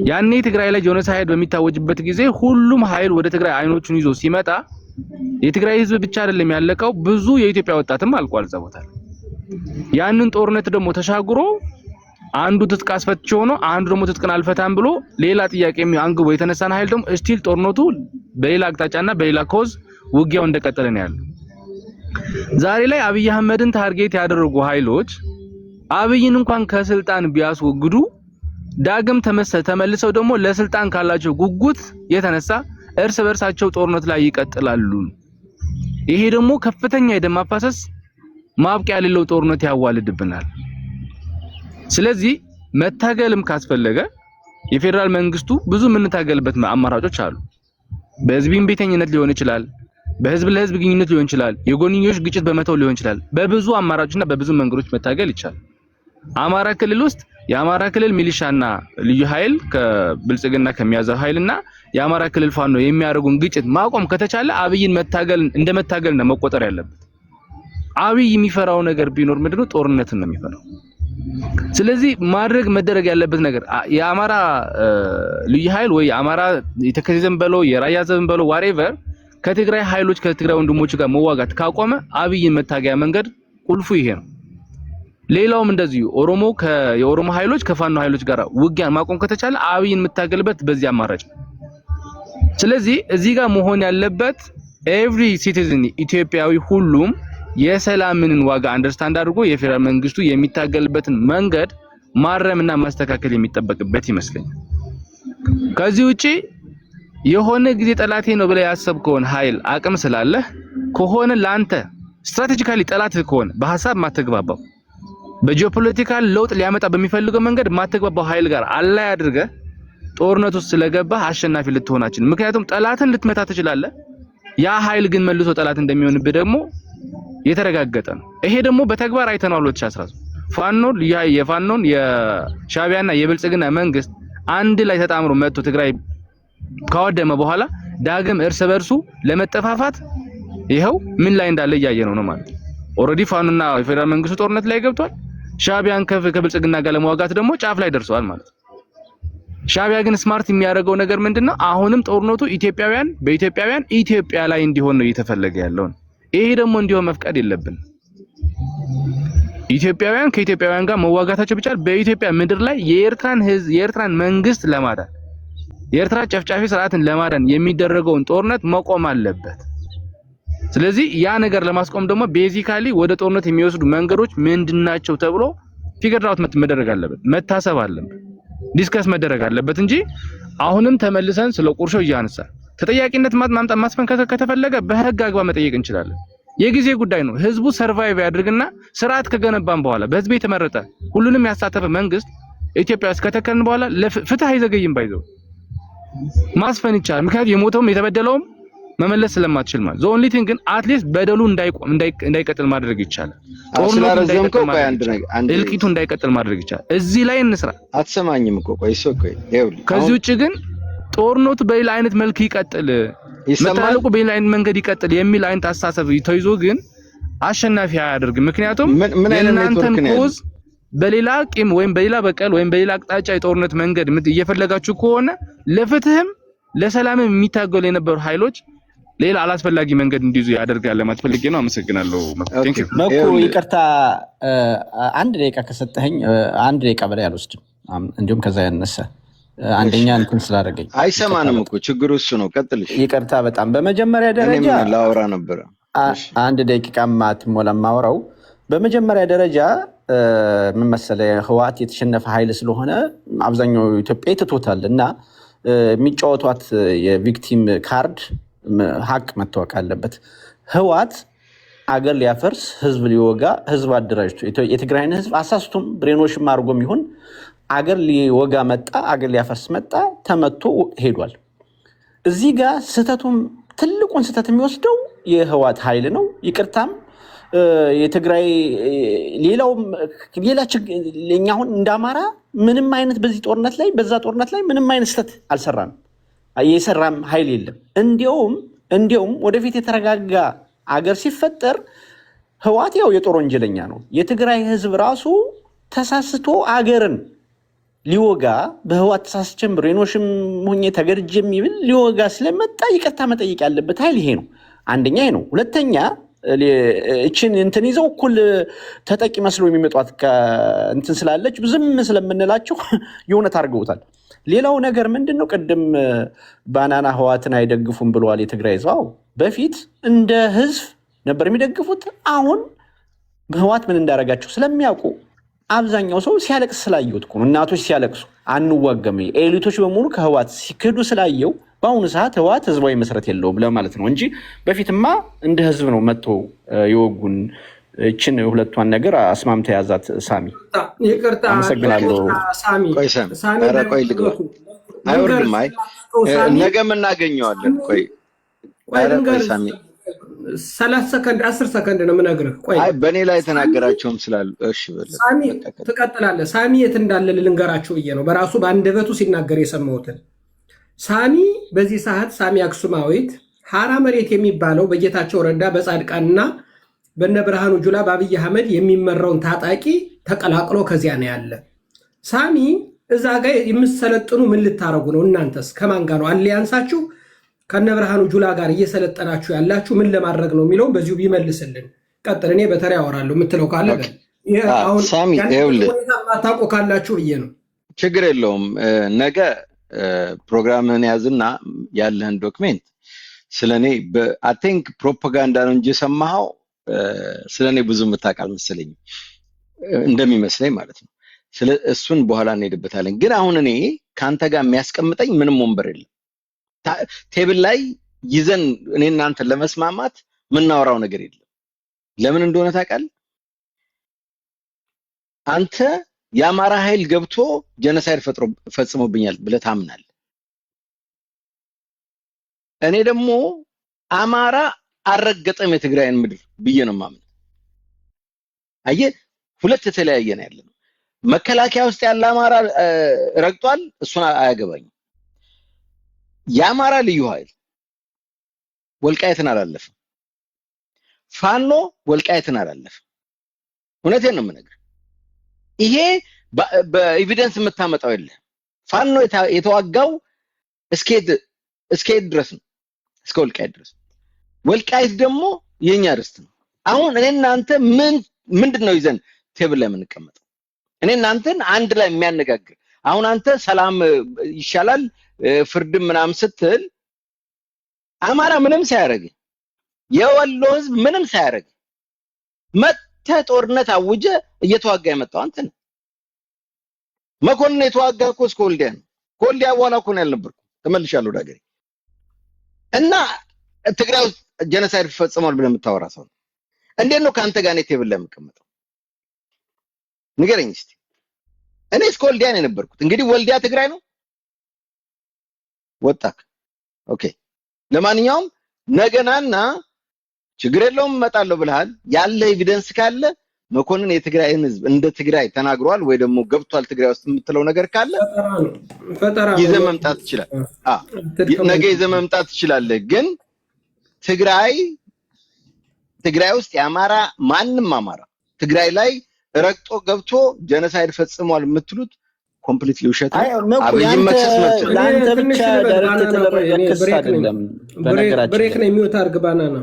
ያኔ ትግራይ ላይ ጄኖሳይድ በሚታወጅበት ጊዜ ሁሉም ኃይል ወደ ትግራይ አይኖቹን ይዞ ሲመጣ የትግራይ ህዝብ ብቻ አይደለም ያለቀው፣ ብዙ የኢትዮጵያ ወጣትም አልቋል እዛ ቦታ ላይ። ያንን ጦርነት ደግሞ ተሻግሮ አንዱ ትጥቅ አስፈትቼ ሆኖ አንዱ ደግሞ ትጥቅን አልፈታም ብሎ ሌላ ጥያቄ አንግቦ የተነሳን ኃይል ደግሞ ስቲል ጦርነቱ በሌላ አቅጣጫና በሌላ ኮዝ ውጊያው እንደቀጠለ ነው ያለው። ዛሬ ላይ አብይ አህመድን ታርጌት ያደረጉ ኃይሎች አብይን እንኳን ከስልጣን ቢያስወግዱ ዳግም ተመልሰው ደግሞ ለስልጣን ካላቸው ጉጉት የተነሳ እርስ በርሳቸው ጦርነት ላይ ይቀጥላሉ። ይሄ ደግሞ ከፍተኛ የደም ማፋሰስ ማብቂያ የሌለው ጦርነት ያዋልድብናል። ስለዚህ መታገልም ካስፈለገ የፌደራል መንግስቱ ብዙ የምንታገልበት አማራጮች አሉ። በህዝብን ቤተኝነት ሊሆን ይችላል፣ በህዝብ ለህዝብ ግንኙነት ሊሆን ይችላል፣ የጎንዮሽ ግጭት በመተው ሊሆን ይችላል። በብዙ አማራጮችና በብዙ መንገዶች መታገል ይቻላል። አማራ ክልል ውስጥ የአማራ ክልል ሚሊሻና ልዩ ኃይል ከብልጽግና ከሚያዘው ኃይልና የአማራ ክልል ፋኖ የሚያደርጉን ግጭት ማቆም ከተቻለ አብይን መታገል እንደመታገልና መቆጠር ያለበት። አብይ የሚፈራው ነገር ቢኖር ምንድነው? ጦርነትን ነው የሚፈራው። ስለዚህ መደረግ ያለበት ነገር የአማራ ልዩ ኃይል ወይ የአማራ የተከዘዘን በለው የራያ ዘብን በለው ዋሬቨር ከትግራይ ኃይሎች ከትግራይ ወንድሞች ጋር መዋጋት ካቆመ አብይን መታገያ መንገድ ቁልፉ ይሄ ነው። ሌላውም እንደዚሁ የኦሮሞ ኃይሎች ከፋኖ ኃይሎች ጋር ውጊያን ማቆም ከተቻለ አብይን የምታገልበት በዚህ አማራጭ። ስለዚህ እዚህ ጋር መሆን ያለበት ኤቭሪ ሲቲዝን ኢትዮጵያዊ ሁሉም የሰላምን ዋጋ አንደርስታንድ አድርጎ የፌደራል መንግስቱ የሚታገልበትን መንገድ ማረምና ማስተካከል የሚጠበቅበት ይመስለኛል። ከዚህ ውጪ የሆነ ጊዜ ጠላቴ ነው ብለ ያሰብከውን ኃይል አቅም ስላለህ ከሆነ ላንተ ስትራቴጂካሊ ጠላት ከሆነ በሐሳብ ማተግባባው በጂኦፖለቲካል ለውጥ ሊያመጣ በሚፈልገው መንገድ ማተግባባው ኃይል ጋር አላይ አድርገህ ጦርነት ውስጥ ስለገባህ አሸናፊ ልትሆናችን። ምክንያቱም ጠላትን ልትመታ ትችላለህ፣ ያ ኃይል ግን መልሶ ጠላት እንደሚሆንብህ ደግሞ የተረጋገጠ ነው። ይሄ ደግሞ በተግባር አይተናል። 2013 የፋኖን የሻቢያና የብልጽግና መንግስት አንድ ላይ ተጣምሮ መጥቶ ትግራይ ካወደመ በኋላ ዳግም እርስ በርሱ ለመጠፋፋት ይሄው ምን ላይ እንዳለ ያያየነው ነው ማለት ነው። ኦሬዲ ፋኖና የፌደራል መንግስቱ ጦርነት ላይ ገብቷል። ሻቢያን ከብልጽግና ጋር ለመዋጋት ደግሞ ጫፍ ላይ ደርሰዋል ማለት ነው። ሻቢያ ግን ስማርት የሚያደርገው ነገር ምንድነው? አሁንም ጦርነቱ በኢትዮጵያውያን ኢትዮጵያ ላይ እንዲሆን ነው እየተፈለገ ያለው። ይሄ ደግሞ እንዲሆን መፍቀድ የለብን። ኢትዮጵያውያን ከኢትዮጵያውያን ጋር መዋጋታቸው ብቻ በኢትዮጵያ ምድር ላይ የኤርትራን መንግስት ለማዳን የኤርትራ ጨፍጫፊ ስርዓትን ለማዳን የሚደረገውን ጦርነት መቆም አለበት። ስለዚህ ያ ነገር ለማስቆም ደግሞ ቤዚካሊ ወደ ጦርነት የሚወስዱ መንገዶች ምንድናቸው ተብሎ ፊገር አውት መደረግ አለበት፣ መታሰብ አለበት፣ ዲስከስ መደረግ አለበት እንጂ አሁንም ተመልሰን ስለ ቁርሾ እያነሳ ተጠያቂነት ማምጣት ማስፈን ከተፈለገ በህግ አግባብ መጠየቅ እንችላለን። የጊዜ ጉዳይ ነው። ህዝቡ ሰርቫይቭ ያድርግና ስርዓት ከገነባን በኋላ በህዝብ የተመረጠ ሁሉንም ያሳተፈ መንግስት ኢትዮጵያ ውስጥ ከተከልን በኋላ ለፍትህ አይዘገይም ባይዘው ማስፈን ይቻላል። ምክንያቱም የሞተውም የተበደለውም መመለስ ስለማትችል ማለት ኦንሊ ቲንግ ግን አትሊስት በደሉ እንዳይቀጥል ማድረግ ይቻላል። እልቂቱ እንዳይቀጥል ማድረግ ይቻላል። እዚህ ላይ እንስራ። አትሰማኝም እኮ ቆይ ከዚህ ውጪ ግን ጦርነቱ በሌላ አይነት መልክ ይቀጥል፣ መታለቁ በሌላ አይነት መንገድ ይቀጥል የሚል አይነት አስተሳሰብ ተይዞ ግን አሸናፊ አያደርግም። ምክንያቱም የእናንተን ኮዝ በሌላ ቂም ወይም በሌላ በቀል ወይም በሌላ አቅጣጫ የጦርነት መንገድ እየፈለጋችሁ ከሆነ ለፍትህም ለሰላምም የሚታገሉ የነበሩ ኃይሎች ሌላ አላስፈላጊ መንገድ እንዲይዙ ያደርጋል ለማለት ፈልጌ ነው። አመሰግናለሁ። መኩ ይቅርታ፣ አንድ ደቂቃ ከሰጠኸኝ 1 ደቂቃ በላይ አልወስድም፣ እንዲሁም ከዛ ያነሰ አንደኛ እንትን ስላደረገኝ አይሰማንም እኮ ችግሩ እሱ ነው። ቀጥል። ይቅርታ በጣም በመጀመሪያ ደረጃ ላውራ ነበር 1 ደቂቃ ማትሞላ ማውራው። በመጀመሪያ ደረጃ ምን መሰለህ፣ ህወሓት የተሸነፈ ኃይል ስለሆነ አብዛኛው ኢትዮጵያ ትቶታል እና የሚጫወቷት የቪክቲም ካርድ ሀቅ መታወቅ አለበት። ህወሓት አገር ሊያፈርስ ህዝብ ሊወጋ ህዝብ አደራጅቶ የትግራይን ህዝብ አሳስቶም ብሬኖሽም አድርጎም ይሁን አገር ሊወጋ መጣ፣ አገር ሊያፈርስ መጣ፣ ተመቶ ሄዷል። እዚህ ጋር ስህተቱም ትልቁን ስህተት የሚወስደው የህወሓት ኃይል ነው። ይቅርታም የትግራይ ሌላውም ሌላ ለኛ አሁን እንደ አማራ ምንም አይነት በዚህ ጦርነት ላይ በዛ ጦርነት ላይ ምንም አይነት ስህተት አልሰራንም። የሰራም ኃይል የለም። እንዲያውም ወደፊት የተረጋጋ አገር ሲፈጠር ህወሓት ያው የጦር ወንጀለኛ ነው። የትግራይ ህዝብ ራሱ ተሳስቶ አገርን ሊወጋ በህወሓት ተሳስቼም ብሬኖሽም ሆኜ ተገድጄ የሚብል ሊወጋ ስለመጣ ይቅርታ መጠየቅ ያለበት ኃይል ይሄ ነው። አንደኛ ይሄ ነው። ሁለተኛ እችን እንትን ይዘው እኩል ተጠቂ መስሎ የሚመጧት እንትን ስላለች ዝም ስለምንላቸው የእውነት አድርገውታል። ሌላው ነገር ምንድን ነው? ቅድም ባናና ህወሓትን አይደግፉም ብለዋል የትግራይ ህዝብ። በፊት እንደ ህዝብ ነበር የሚደግፉት። አሁን ህወሓት ምን እንዳደረጋቸው ስለሚያውቁ አብዛኛው ሰው ሲያለቅስ ስላየሁት እኮ ነው። እናቶች ሲያለቅሱ አንዋገም፣ ኤሊቶች በሙሉ ከህወሓት ሲክዱ ስላየው በአሁኑ ሰዓት ህወሓት ህዝባዊ መሰረት የለውም ለማለት ነው እንጂ በፊትማ እንደ ህዝብ ነው መጥቶ የወጉን። እችን ሁለቷን ነገር አስማምተ ያዛት ሳሚ። ይቅርታ አመሰግናለሁ። ቆይ ልግባ። አይወርድም። አይ ነገም እናገኘዋለን። ቆይ ሳሚ 30 ሰከንድ 10 ሰከንድ ነው የምነግርህ። ቆይ አይ በእኔ ላይ የተናገራቸውም ስላሉ እሺ በለ ሳሚ ትቀጥላለህ። ሳሚ የት እንዳለ ልንገራቸው ብዬ ነው በራሱ በአንደበቱ ሲናገር የሰማሁትን። ሳሚ በዚህ ሰዓት ሳሚ አክሱማዊት ሀራ መሬት የሚባለው በጌታቸው ረዳ በጻድቃንና በነ ብርሃኑ ጁላ በአብይ አህመድ የሚመራውን ታጣቂ ተቀላቅሎ ከዚያ ነው ያለ። ሳሚ እዛ ጋር የምትሰለጥኑ ምን ልታረጉ ነው? እናንተስ ከማን ጋር ነው አሊያንሳችሁ? ከነ ብርሃኑ ጁላ ጋር እየሰለጠናችሁ ያላችሁ ምን ለማድረግ ነው የሚለው በዚሁ ቢመልስልን። ቀጥል። እኔ በተራ ያወራለሁ የምትለው ካለ አሁን ሳሚ ይኸውልህ ታውቁ ካላችሁ ብዬ ነው። ችግር የለውም። ነገ ፕሮግራምህን ያዝና ያለህን ዶክሜንት ስለኔ አይ ቲንክ ፕሮፓጋንዳ ነው እንጂ የሰማኸው ስለኔ ብዙ የምታውቅ አልመሰለኝም እንደሚመስለኝ ማለት ነው። እሱን በኋላ እንሄድበታለን። ግን አሁን እኔ ከአንተ ጋር የሚያስቀምጠኝ ምንም ወንበር የለም። ቴብል ላይ ይዘን እኔ እናንተ ለመስማማት ምናወራው ነገር የለም። ለምን እንደሆነ ታውቃለህ? አንተ የአማራ ኃይል ገብቶ ጀነሳይድ ፈጽሞብኛል ብለህ ታምናለህ። እኔ ደግሞ አማራ አልረገጠም የትግራይን ምድር ብዬ ነው የማምነው። አየህ፣ ሁለት የተለያየ ነው ያለው። መከላከያ ውስጥ ያለ አማራ ረግጧል፣ እሱን አያገባኝም። የአማራ ልዩ ኃይል ወልቃይትን አላለፈም። ፋኖ ወልቃይትን አላለፈም። እውነቴን ነው የምነግርህ። ይሄ በኤቪደንስ የምታመጣው የለ። ፋኖ የተዋጋው እስከ ድረስ ነው፣ እስከ ወልቃይት ድረስ። ወልቃይት ደግሞ የኛ ርስት ነው። አሁን እኔ እናንተ ምንድነው ይዘን ቴብል ላይ የምንቀመጠው? እኔ እናንተን አንድ ላይ የሚያነጋግር አሁን አንተ ሰላም ይሻላል ፍርድም ምናምን ስትል አማራ ምንም ሳያረግ የወሎ ህዝብ ምንም ሳያረግ መተህ ጦርነት አውጀ እየተዋጋ የመጣው አንተ ነህ። መኮንን የተዋጋ እኮ እስከ ወልዲያ ነው። ከወልዲያ በኋላ እኮ ነው ያልነበርኩ፣ ተመልሻለሁ ወደ ሀገሬ። እና ትግራይ ውስጥ ጀነሳይድ ፈጽሟል ብለህ የምታወራ ሰው እንዴት ነው ከአንተ ጋር ቴብል ላይ የምቀመጠው? ንገረኝ እስቲ። እኔ እስከ ወልዲያ ነው የነበርኩት። እንግዲህ ወልዲያ ትግራይ ነው። ወጣክ። ኦኬ። ለማንኛውም ነገናና ችግር የለውም እመጣለሁ ብለሃል። ያለ ኤቪደንስ ካለ መኮንን የትግራይን ህዝብ እንደ ትግራይ ተናግሯል ወይ ደግሞ ገብቷል ትግራይ ውስጥ የምትለው ነገር ካለ ይዘህ መምጣት ይችላል። ነገ ይዘህ መምጣት ትችላለህ። ግን ትግራይ ውስጥ የአማራ ማንም አማራ ትግራይ ላይ ረግጦ ገብቶ ጀነሳይድ ፈጽሟል የምትሉት ኮምፕሊትሊ ውሸት ነው። አብይም መክሰስ መጥቶ ለአንተ ብቻ ዳይሬክት የተደረገ ክስ አይደለም። በነገራችን ብሬክ ነው የሚውት አድርግ። ባናና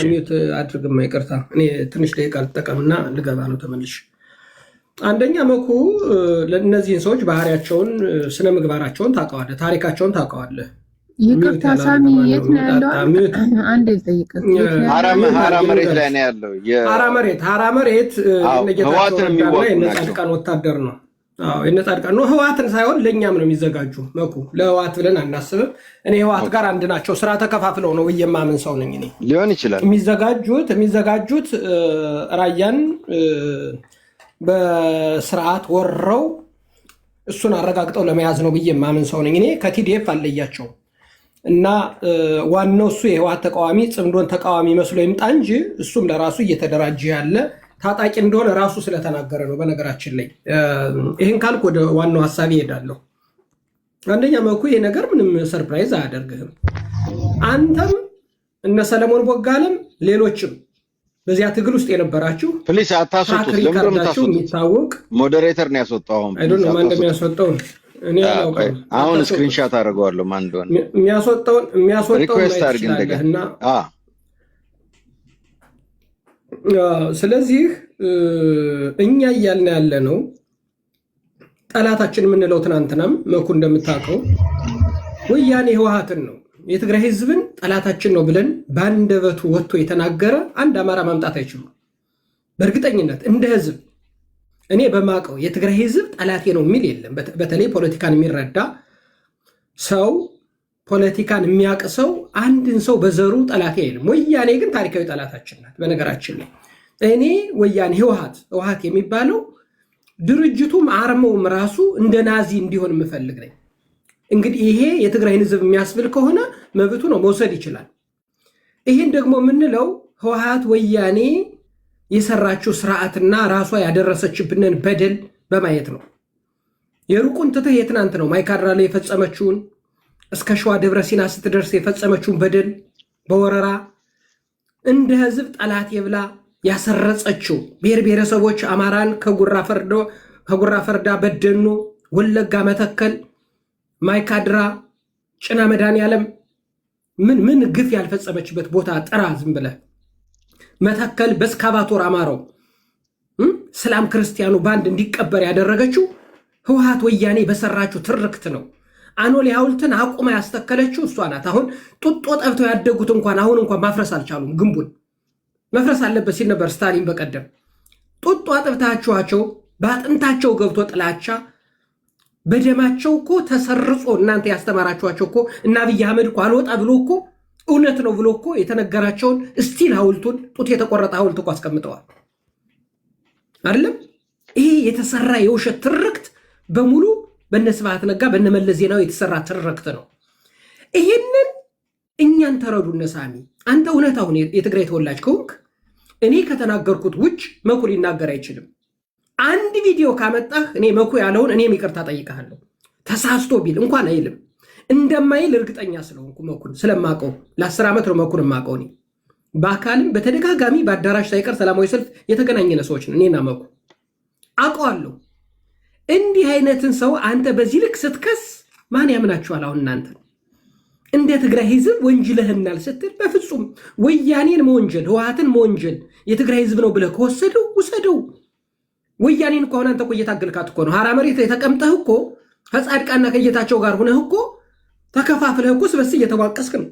ሚውት አድርግማ። ይቅርታ እኔ ትንሽ ደቂቃ ልጠቀምና ልገባ ነው ተመልሼ። አንደኛ መኩ ለእነዚህን ሰዎች ባህሪያቸውን፣ ስነ ምግባራቸውን ታውቀዋለህ፣ ታሪካቸውን ታውቀዋለህ። ይቅርታ ሳሚ የት ነው ያለው? አንዴ ልጠይቅህ። ሀራ መሬት ላይ ነው ያለው። ሀራ መሬት የነጻድቃን ወታደር ነው። የነጻድቃን ነው። ህወሓትን ሳይሆን ለእኛም ነው የሚዘጋጁ። መኩ ለህወሓት ብለን አናስብም። እኔ ህወሓት ጋር አንድ ናቸው። ስራ ተከፋፍለው ነው ብዬ የማምን ሰው ነኝ እኔ። ሊሆን ይችላል የሚዘጋጁት ራያን በስርዓት ወረው እሱን አረጋግጠው ለመያዝ ነው ብዬ የማምን ሰው ነኝ እኔ። ከቲዲኤፍ አለያቸው። እና ዋናው እሱ የህወሓት ተቃዋሚ ጽምዶን ተቃዋሚ መስሎ ይምጣ እንጂ እሱም ለራሱ እየተደራጀ ያለ ታጣቂ እንደሆነ ራሱ ስለተናገረ ነው። በነገራችን ላይ ይህን ካልክ ወደ ዋናው ሀሳብ ይሄዳለሁ። አንደኛ መኩ ይሄ ነገር ምንም ሰርፕራይዝ አያደርግህም። አንተም እነ ሰለሞን ቦጋለም ሌሎችም በዚያ ትግል ውስጥ የነበራችሁ ፕሊስ አታስወጡት። ለምን የሚታወቅ ሞዴሬተር ነው ያስወጣው። አይ ዶንት ኖ ማን እንደሚያስወጣው እኔ አላውቅም። አሁን ስክሪንሻት አደርገዋለሁ ማን እንደሆነ የሚያስወጣው ሪኩዌስት አድርግ እንደገና። ስለዚህ እኛ እያልን ያለ ነው ጠላታችን የምንለው ትናንትናም መኩ እንደምታውቀው ወያኔ ህወሓትን ነው የትግራይ ህዝብን ጠላታችን ነው ብለን በአንደበቱ ወጥቶ የተናገረ አንድ አማራ ማምጣት አይችሉም። በእርግጠኝነት እንደ ህዝብ እኔ በማውቀው የትግራይ ህዝብ ጠላቴ ነው የሚል የለም። በተለይ ፖለቲካን የሚረዳ ሰው ፖለቲካን የሚያውቅ ሰው አንድን ሰው በዘሩ ጠላቴ አይልም። ወያኔ ግን ታሪካዊ ጠላታችን ናት። በነገራችን ላይ እኔ ወያኔ ህወሓት የሚባለው ድርጅቱም አርመውም ራሱ እንደ ናዚ እንዲሆን የምፈልግ ነኝ። እንግዲህ ይሄ የትግራይን ህዝብ የሚያስብል ከሆነ መብቱ ነው፣ መውሰድ ይችላል። ይህን ደግሞ የምንለው ህወሓት ወያኔ የሰራችው ስርዓትና ራሷ ያደረሰችብንን በደል በማየት ነው። የሩቁን ትተህ የትናንት ነው ማይካድራ ላይ የፈጸመችውን እስከ ሸዋ ደብረ ሲና ስትደርስ የፈጸመችውን በደል በወረራ እንደ ህዝብ ጠላት የብላ ያሰረጸችው ብሔር ብሔረሰቦች አማራን ከጉራ ፈርዳ፣ በደኖ፣ ወለጋ፣ መተከል፣ ማይካድራ፣ ጭና መድኃኔዓለም ምን ግፍ ያልፈጸመችበት ቦታ ጥራ። ዝም ብለህ መተከል በስካቫቶር አማራው እስላም ክርስቲያኑ ባንድ እንዲቀበር ያደረገችው ህወሓት ወያኔ በሰራችው ትርክት ነው። አኖሌ ሐውልትን አቁማ ያስተከለችው እሷ ናት። አሁን ጡጦ ጠብተው ያደጉት አሁን እንኳን ማፍረስ አልቻሉም። ግንቡን መፍረስ አለበት ሲል ነበር ስታሊን በቀደም። ጡጦ አጥብታችኋቸው በአጥንታቸው ገብቶ ጥላቻ በደማቸው እኮ ተሰርጾ እናንተ ያስተማራችኋቸው እኮ እና አብይ አህመድ እኮ አልወጣ ብሎ እኮ እውነት ነው ብሎ እኮ የተነገራቸውን ስቲል ሐውልቱን ጡት የተቆረጠ ሐውልት እኮ አስቀምጠዋል አይደለም? ይሄ የተሰራ የውሸት ትርክት በሙሉ በነስብሐት ነጋ በነመለስ ዜናዊ የተሰራ ትርክት ነው። ይሄንን እኛን ተረዱነ ሳሚ። አንተ እውነት አሁን የትግራይ ተወላጅ ከሆንክ እኔ ከተናገርኩት ውጭ መኩ ሊናገር አይችልም። አንድ ቪዲዮ ካመጣህ እኔ መኩ ያለውን እኔም ይቅርታ ጠይቀሃለሁ። ተሳስቶ ቢል እንኳን አይልም እንደማይል እርግጠኛ ስለሆንኩ መኩን ስለማቀው ለ10 ዓመት ነው መኩን ማቀው። እኔ በአካልም በተደጋጋሚ በአዳራሽ ሳይቀር ሰላማዊ ሰልፍ የተገናኘነ ሰዎች ነን። እኔና መኩ አውቀዋለሁ። እንዲህ አይነትን ሰው አንተ በዚህ ልክ ስትከስ ማን ያምናችኋል? አሁን እናንተ እንደ ትግራይ ህዝብ ወንጅለህናል ስትል በፍጹም ወያኔን መወንጀል ህወሓትን መወንጀል የትግራይ ህዝብ ነው ብለህ ከወሰደው ውሰደው። ወያኔን እኮ አሁን አንተ እኮ እየታገልካት እኮ ነው። ሀራ መሬት ላይ ተቀምጠህ እኮ ከጻድቃና ከጌታቸው ጋር ሁነህ እኮ ተከፋፍለህ እኮ ስበስ እየተዋቀስክ ነው።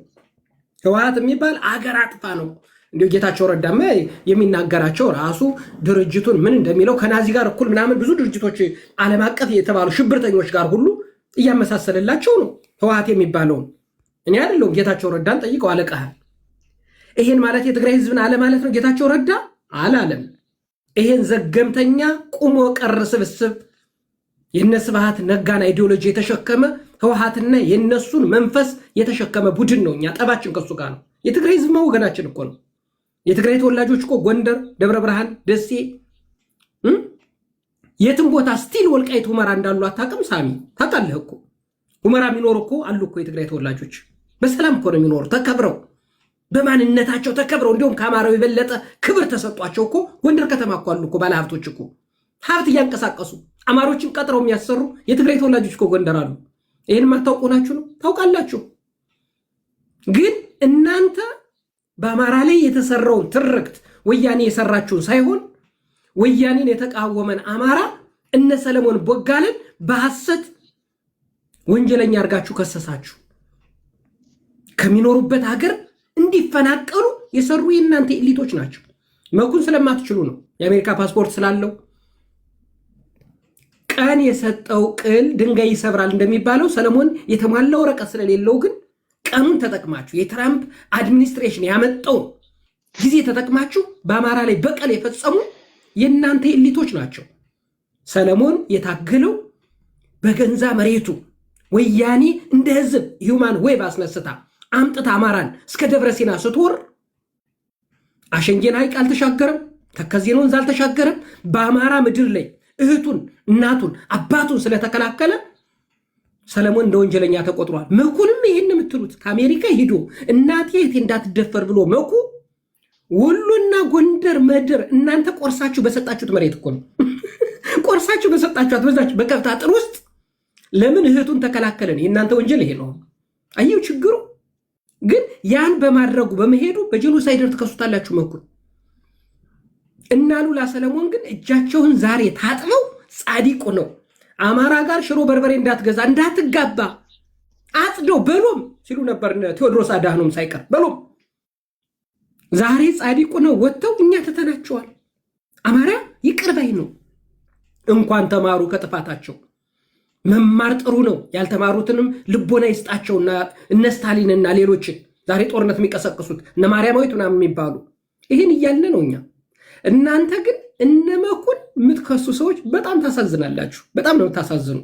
ህወሓት የሚባል አገር አጥፋ ነው። እንዲሁ ጌታቸው ረዳማ የሚናገራቸው ራሱ ድርጅቱን ምን እንደሚለው ከናዚ ጋር እኩል ምናምን ብዙ ድርጅቶች ዓለም አቀፍ የተባሉ ሽብርተኞች ጋር ሁሉ እያመሳሰልላቸው ነው ህወሓት የሚባለውን። እኔ አይደለሁም ጌታቸው ረዳን ጠይቀው አለቃህል። ይሄን ማለት የትግራይ ህዝብን አለ ማለት ነው። ጌታቸው ረዳ አላለም። ይሄን ዘገምተኛ ቁሞ ቀር ስብስብ የነስብሐት ነጋን አይዲዮሎጂ የተሸከመ ህወሓትና የነሱን መንፈስ የተሸከመ ቡድን ነው። እኛ ጠባችን ከሱ ጋር ነው። የትግራይ ህዝብ ወገናችን እኮ ነው። የትግራይ ተወላጆች እኮ ጎንደር፣ ደብረ ብርሃን፣ ደሴ የትም ቦታ ስቲል ወልቃይት ሁመራ እንዳሉ አታውቅም? ሳሚ ታውቃለህ እኮ ሁመራ የሚኖሩ እኮ አሉ እኮ የትግራይ ተወላጆች በሰላም እኮ ነው የሚኖሩ ተከብረው በማንነታቸው ተከብረው እንዲሁም ከአማራው የበለጠ ክብር ተሰጧቸው እኮ ጎንደር ከተማ እኮ አሉ እኮ ባለሀብቶች እኮ ሀብት እያንቀሳቀሱ አማሮችን ቀጥረው የሚያሰሩ የትግራይ ተወላጆች እኮ ጎንደር አሉ። ይህን ማታውቁ ናችሁ ነው? ታውቃላችሁ። ግን እናንተ በአማራ ላይ የተሰራውን ትርክት ወያኔ የሰራችውን ሳይሆን ወያኔን የተቃወመን አማራ እነ ሰለሞን ቦጋለን በሐሰት ወንጀለኛ አድርጋችሁ ከሰሳችሁ። ከሚኖሩበት ሀገር እንዲፈናቀሉ የሰሩ የእናንተ ኤሊቶች ናቸው። መኩን ስለማትችሉ ነው። የአሜሪካ ፓስፖርት ስላለው ቀን የሰጠው ቅል ድንጋይ ይሰብራል እንደሚባለው ሰለሞን የተሟላ ወረቀት ስለሌለው ግን ቀኑን ተጠቅማችሁ የትራምፕ አድሚኒስትሬሽን ያመጣው ጊዜ ተጠቅማችሁ በአማራ ላይ በቀል የፈጸሙ የእናንተ ኤሊቶች ናቸው። ሰለሞን የታገለው በገንዛ መሬቱ ወያኔ እንደ ህዝብ ሂውማን ዌብ አስነስታ አምጥታ አማራን እስከ ደብረ ሲና ስትወር አሸንጌን ሐይቅ አልተሻገረም፣ ተከዜን ወንዝ አልተሻገረም። በአማራ ምድር ላይ እህቱን እናቱን አባቱን ስለተከላከለ ሰለሞን እንደ ወንጀለኛ ተቆጥሯል። መኩንም ይሄን የምትሉት ከአሜሪካ ሄዶ እናቴ እህቴ እንዳትደፈር ብሎ መኩ ወሎና ጎንደር ምድር እናንተ ቆርሳችሁ በሰጣችሁት መሬት እኮ ነው። ቆርሳችሁ በሰጣችኋት በዛች በከብት አጥር ውስጥ ለምን እህቱን ተከላከለን? የእናንተ ወንጀል ይሄ ነው። አየው ችግሩ። ግን ያን በማድረጉ በመሄዱ በጄኖሳይደር ትከሱታላችሁ መኩን እና ሉላ ሰለሞን ግን እጃቸውን ዛሬ ታጥበው ጻዲቁ ነው አማራ ጋር ሽሮ በርበሬ እንዳትገዛ እንዳትጋባ አጽደው በሎም ሲሉ ነበር ቴዎድሮስ አድሃኖም ሳይቀር በሎም። ዛሬ ጻዲቁ ነው ወጥተው እኛ ተተናቸዋል። አማራ ይቅር ባይ ነው። እንኳን ተማሩ ከጥፋታቸው። መማር ጥሩ ነው። ያልተማሩትንም ልቦና ይስጣቸውና እነ ስታሊንና ሌሎችን ዛሬ ጦርነት የሚቀሰቅሱት እነ ማርያማዊት ምናምን የሚባሉ ይህን እያለ ነው እኛ። እናንተ ግን እነመኩን የምትከሱ ሰዎች በጣም ታሳዝናላችሁ። በጣም ነው የምታሳዝኑ።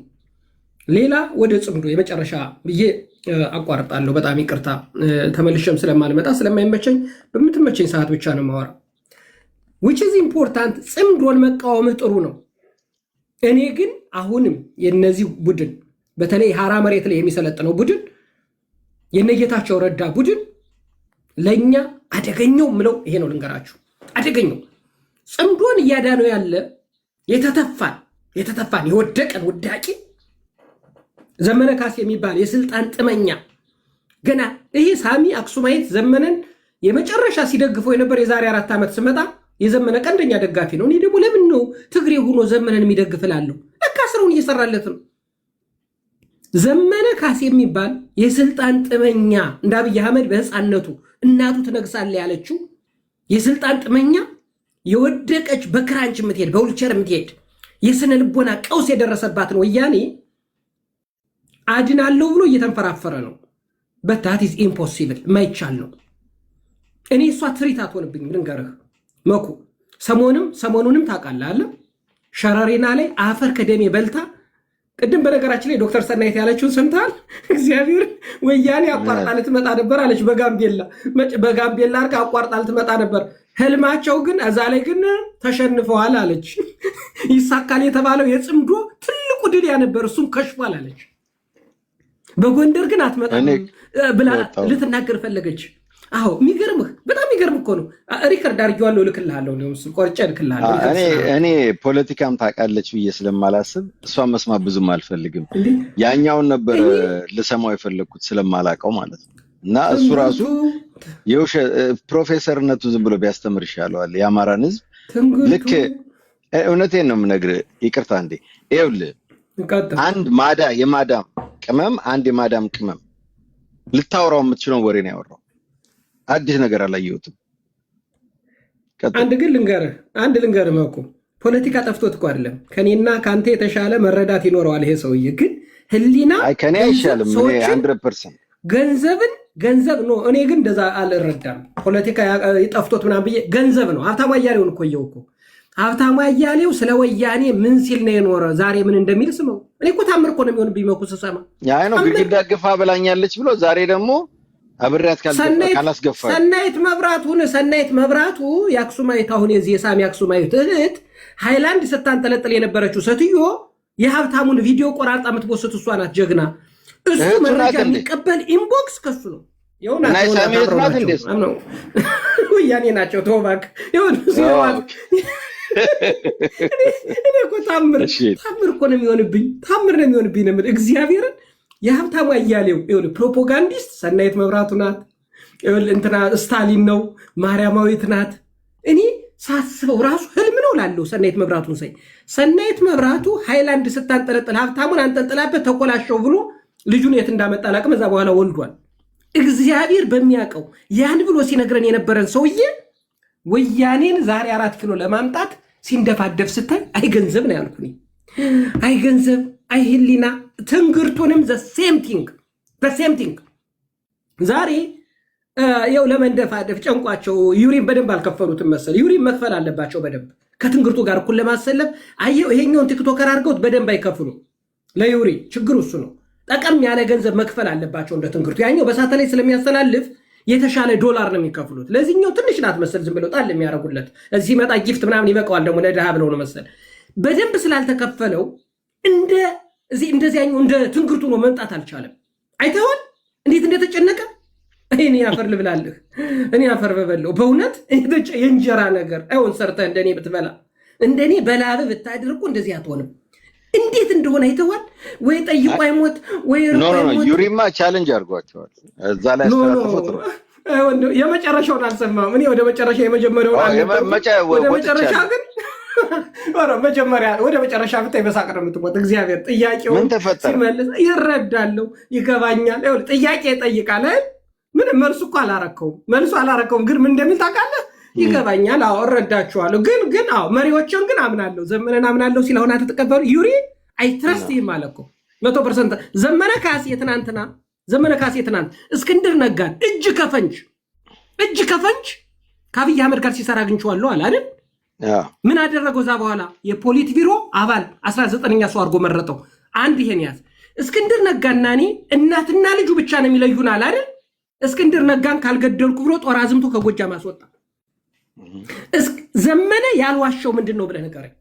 ሌላ ወደ ጽምዶ የመጨረሻ ብዬ አቋርጣለሁ። በጣም ይቅርታ ተመልሸም ስለማልመጣ ስለማይመቸኝ በምትመቸኝ ሰዓት ብቻ ነው ማወራ። which is important ጽምዶን መቃወምህ ጥሩ ነው። እኔ ግን አሁንም የነዚህ ቡድን በተለይ ሐራ መሬት ላይ የሚሰለጥነው ቡድን የነጌታቸው ረዳ ቡድን ለኛ አደገኛው ምለው ይሄ ነው ልንገራችሁ። አደገኛው ጽምዶን እያዳነው ያለ የተተፋን የወደቀን ውዳቂ ዘመነ ካሴ የሚባል የስልጣን ጥመኛ ገና ይሄ ሳሚ አክሱማይት ዘመነን የመጨረሻ ሲደግፈው የነበር የዛሬ 4 ዓመት ስመጣ የዘመነ ቀንደኛ ደጋፊ ነው። እኔ ደግሞ ለምን ነው ትግሬ ሆኖ ዘመነን የሚደግፍላለሁ? ለካ ስራውን እየሰራለት ነው። ዘመነ ካሴ የሚባል የስልጣን ጥመኛ እንደ አብይ አህመድ በህፃነቱ እናቱ ትነግሳለች ያለችው የስልጣን ጥመኛ የወደቀች በክራንች የምትሄድ በውልቸር የምትሄድ የስነ ልቦና ቀውስ የደረሰባትን ወያኔ አድናለሁ ብሎ እየተንፈራፈረ ነው። በታት ኢዝ ኢምፖሲብል ማይቻል ነው። እኔ እሷ ትሪት አትሆንብኝ ልንገርህ መኩ ሰሞኑንም ታውቃለህ አለ ሸረሪና ላይ አፈር ከደሜ በልታ ቅድም በነገራችን ላይ ዶክተር ሰናይት ያለችውን ሰምተሃል? እግዚአብሔር ወያኔ አቋርጣ ልትመጣ ነበር አለች። በጋምቤላ አርጋ አቋርጣ ልትመጣ ነበር። ህልማቸው ግን እዛ ላይ ግን ተሸንፈዋል አለች። ይሳካል የተባለው የጽምዶ ትልቁ ድል ያነበር እሱም ከሽፏል አለች። በጎንደር ግን አትመጣም ብላ ልትናገር ፈለገች። አዎ የሚገርምህ በጣም የሚገርም እኮ ነው። ሪከርድ አድርጌዋለሁ እልክልሃለሁ። ቆርጬ እልክልሃለሁ። እኔ ፖለቲካም ታውቃለች ብዬ ስለማላስብ እሷን መስማት ብዙም አልፈልግም። ያኛውን ነበር ልሰማው የፈለግኩት ስለማላውቀው ማለት ነው። እና እሱ ራሱ ፕሮፌሰርነቱ ዝም ብሎ ቢያስተምር ይሻለዋል የአማራን ህዝብ። ልክ እውነቴን ነው የምነግርህ። ይቅርታ እንዴ ይኸውልህ አንድ የማዳም ቅመም ልታወራው የምትችለውን ወሬ ነው ያወራው። አዲስ ነገር አላየሁትም። አንድ ልንገርህ መኩ ፖለቲካ ጠፍቶት እኮ አይደለም። ከኔና ካንተ የተሻለ መረዳት ይኖረዋል ይሄ ሰውዬ። ግን ህሊና ከኔ አይሻልም። እኔ 100% ገንዘብ ነው። እኔ ግን እንደዛ አልረዳም። ፖለቲካ ጠፍቶት ምናምን ብዬ ገንዘብ ነው። ሀብታሙ አያሌውን እኮ የው እኮ ሀብታሙ አያሌው ስለ ወያኔ ምን ሲል ነው የኖረ? ዛሬ ምን እንደሚል ስመው እኔ እኮ ታምር እኮ ነው የሚሆንብኝ መኩ ስሰማ። ያይ ነው ግድግዳ ግፋ ብላኛለች ብሎ ዛሬ ደግሞ አብሬያት ካላስገፋ ሰናይት መብራቱ የአክሱማይት አሁን የዚህ የሳሚ አክሱማይት እህት ሃይላንድ ስታንጠለጥል የነበረችው ሴትዮ የሀብታሙን ቪዲዮ ቆራርጣ የምትወስት እሷ ናት። ጀግና እሱ መረጃ የሚቀበል ኢንቦክስ ከሱ ነው። ወያኔ ናቸው ተወባክ እኔ እኮ ታምር እኮ ነው የሚሆንብኝ። ነው እግዚአብሔርን የሀብታሙ አያሌው ፕሮፓጋንዲስት ሰናይት መብራቱ ናት። እንትና ስታሊን ነው፣ ማርያማዊት ናት። እኔ ሳስበው ራሱ ህልም ነው ላለው ሰናይት መብራቱን ሰናይት መብራቱ ሃይላንድ ስታንጠለጥል ሀብታሙን አንጠልጥላበት ተቆላሸው ብሎ ልጁን የት እንዳመጣ አላውቅም። እዛ በኋላ ወልዷል። እግዚአብሔር በሚያውቀው ያን ብሎ ሲነግረን የነበረን ሰውዬ ወያኔን ዛሬ 4 ኪሎ ለማምጣት ሲንደፋደፍ ስታይ አይገንዘብ ነው ያልኩኝ። አይገንዘብ አይህሊና ትንግርቱንም ዘሴም ቲንግ ዛሬ ያው ለመንደፋደፍ ጨንቋቸው ዩሪን በደንብ አልከፈሉትም መሰል። ዩሪን መክፈል አለባቸው በደንብ ከትንግርቱ ጋር እኩል ለማሰለፍ። አየው ይሄኛውን ቲክቶከር አድርገውት በደንብ አይከፍሉ ለዩሪ። ችግሩ እሱ ነው። ጠቀም ያለ ገንዘብ መክፈል አለባቸው እንደ ትንግርቱ። ያኛው በሳተላይት ስለሚያስተላልፍ የተሻለ ዶላር ነው የሚከፍሉት። ለዚህኛው ትንሽ ናት መሰል ዝም ብለው ጣል የሚያደርጉለት እዚህ ሲመጣ ጊፍት ምናምን ይበቃዋል ደግሞ ለድሃ ብለው ነው መሰል በደንብ ስላልተከፈለው እንደዚያኛው እንደ ትንግርቱ ነው መምጣት አልቻለም። አይተዋል እንዴት እንደተጨነቀ። እኔ አፈር ልብላለህ እኔ አፈር በበለው በእውነት የእንጀራ ነገር አይሆን ሰርተህ እንደኔ ብትበላ እንደኔ በላብ ብታድርቁ እንደዚህ አትሆንም። እንዴት እንደሆነ አይተዋል ወይ? ጠይቁ አይሞት ወይ ዩሪማ ቻሌንጅ አድርጓቸዋል እዛ ላይ አስተላልፈው የመጨረሻውን አልሰማም። እኔ ወደ መጨረሻ የመጀመሪያውን ወደ መጨረሻ ግን መጀመሪያ ወደ መጨረሻ ብታይ በሳቅ ነው የምትሞት። እግዚአብሔር ጥያቄውን ሲመልስ ይረዳለው ይገባኛል። ጥያቄ ይጠይቃል ምንም መልሱ እኮ አላረከውም ግን ምን እንደሚል ታውቃለህ? ይገባኛል። አዎ እረዳችኋለሁ። ግን አዎ መሪዎችን ግን አምናለሁ። ዘመነን አምናለሁ ሲል አሁን አትተቀበሉ ዩሪ አይ ትረስት ሂም አለ እኮ 100%። ዘመነ ካሴ ትናንት እስክንድር ነጋን እጅ ከፈንጅ ከአብይ አህመድ ጋር ሲሰራ አግኝቼዋለሁ አለ አይደል? ምን አደረገው? እዛ በኋላ የፖሊት ቢሮ አባል 19ኛ ሰው አድርጎ መረጠው። አንድ ይሄን ያዝ። እስክንድር ነጋና እኔ እናትና ልጁ ብቻ ነው የሚለዩን አለ አይደል? እስክንድር ነጋን ካልገደልኩ ብሎ ጦር አዝምቶ ከጎጃም አስወጣ። ዘመነ ያልዋሸው ምንድን ነው ብለህ ንገረኝ።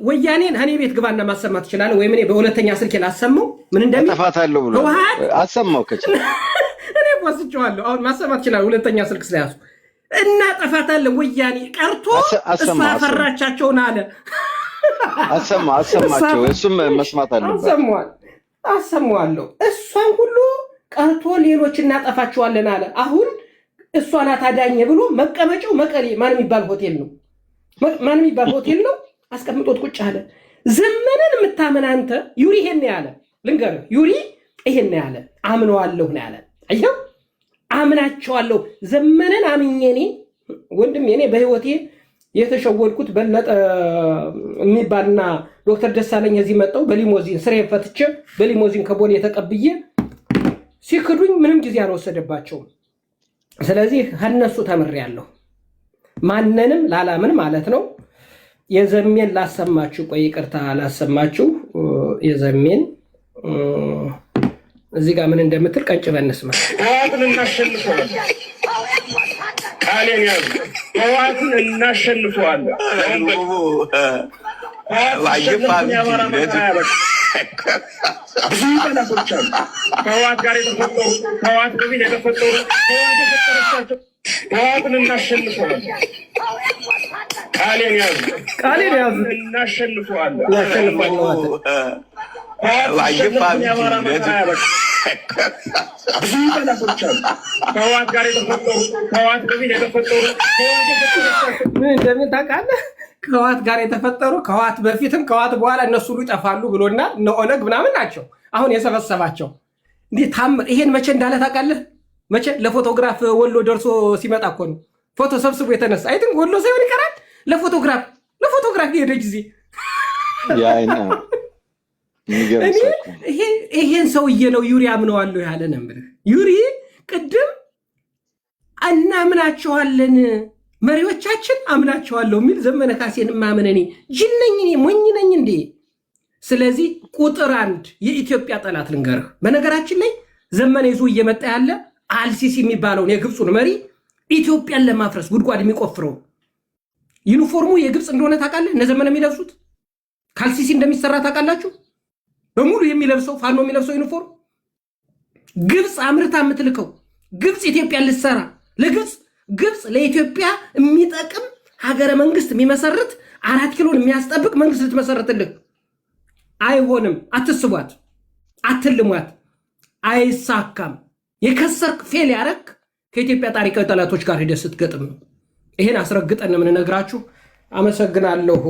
ወያኔን እኔ ቤት ግባና ማሰማት ትችላለህ ወይም እኔ በሁለተኛ ስልክ ላሰማው ምን እንደሚል ተፋታለሁ ብሎ አሰማው ከቻለ እኔ ወስጨዋለሁ። አሁን ማሰማት ትችላለህ ሁለተኛ ስልክ ስለያዙ እና ጠፋታለን። ወያኔ ቀርቶ እሷ ፈራቻቸውን አለ አሰማቸው። እሱም መስማት አለበት። አሰማዋለሁ። እሷን ሁሉ ቀርቶ ሌሎች እናጠፋቸዋለን አለ። አሁን እሷ ናት አዳኝ ብሎ መቀመጫው መቀሌ ማን የሚባል ሆቴል ነው አስቀምጦት ቁጭ አለ። ዘመነን የምታመን አንተ ዩሪ ይሄን ያለ ልንገርህ፣ ዩሪ ይሄን ያለ አምነዋለሁ ነው ያለ። አየው አምናቸዋለሁ። ዘመነን አምኜኔ ወንድም የኔ በህይወቴ የተሸወድኩት በለጠ የሚባልና ዶክተር ደሳለኝ እዚህ መጣው በሊሞዚን ስሬ ፈትቼ በሊሞዚን ከቦሌ ተቀብዬ ሲክዱኝ ምንም ጊዜ አልወሰደባቸውም። ስለዚህ ከነሱ ተምሬያለሁ። ማንንም ላላምን ማለት ነው። የዘሜን ላሰማችሁ፣ ቆይ ይቅርታ ላሰማችሁ። የዘሜን እዚህ ጋር ምን እንደምትል ቀንጭበን እንስማ። ህወሓትን እናሸንፈዋለን፣ ቃሌን ያዙ። ህወሓትን እናሸንፈዋለን። ብዙ ጠላቶች አሉ ከህወሓት ጋር የተፈጠሩ ከህወሓት በፊት የተፈጠሩ ህወሓት የፈጠረቻቸው። ህወሓትን እናሸንፈዋለን፣ ቃሌን ያዙ። እናሸንፈዋለን። ብዙ ጠላቶች አሉ ከህወሓት ጋር የተፈጠሩ ከህወሓት በፊት የተፈጠሩ ምን እንደምን ታውቃለህ? ከህወሓት ጋር የተፈጠሩ ከህወሓት በፊትም ከህወሓት በኋላ እነሱ ሁሉ ይጠፋሉ ብሎና እነ ኦነግ ምናምን ናቸው አሁን የሰበሰባቸው። እንዴ ታምር! ይሄን መቼ እንዳለ ታውቃለህ? መቼ ለፎቶግራፍ ወሎ ደርሶ ሲመጣ እኮ ነው ፎቶ ሰብስቦ የተነሳ። አይ ቲንክ ወሎ ሳይሆን ይቀራል ለፎቶግራፍ የሄደ ጊዜ ይሄን ሰውዬ ነው ዩሪ አምነዋለሁ ያለ ነው የምልህ። ዩሪ ቅድም እናምናቸዋለን መሪዎቻችን አምናቸዋለሁ የሚል ዘመነ ካሴን ማመን እኔ ጅል ነኝ እኔ ሞኝ ነኝ እንዴ? ስለዚህ ቁጥር አንድ የኢትዮጵያ ጠላት ልንገርህ። በነገራችን ላይ ዘመነ ይዞ እየመጣ ያለ አልሲሲ የሚባለውን የግብፁን መሪ ኢትዮጵያን ለማፍረስ ጉድጓድ የሚቆፍረው ዩኒፎርሙ የግብፅ እንደሆነ ታውቃለህ? እነ ዘመነ የሚለብሱት ካልሲሲ እንደሚሰራ ታውቃላችሁ? በሙሉ የሚለብሰው ፋኖ የሚለብሰው ዩኒፎርም ግብፅ አምርታ የምትልከው ግብፅ ኢትዮጵያን ልትሰራ ግብፅ ለኢትዮጵያ የሚጠቅም ሀገረ መንግስት የሚመሰርት 4 ኪሎን የሚያስጠብቅ መንግስት ልትመሰርትልህ አይሆንም። አትስቧት፣ አትልሟት፣ አይሳካም። የከሰርክ ፌል ያረክ ከኢትዮጵያ ታሪካዊ ጠላቶች ጋር ሂደህ ስትገጥም ነው። ይሄን አስረግጠን የምንነግራችሁ። አመሰግናለሁ።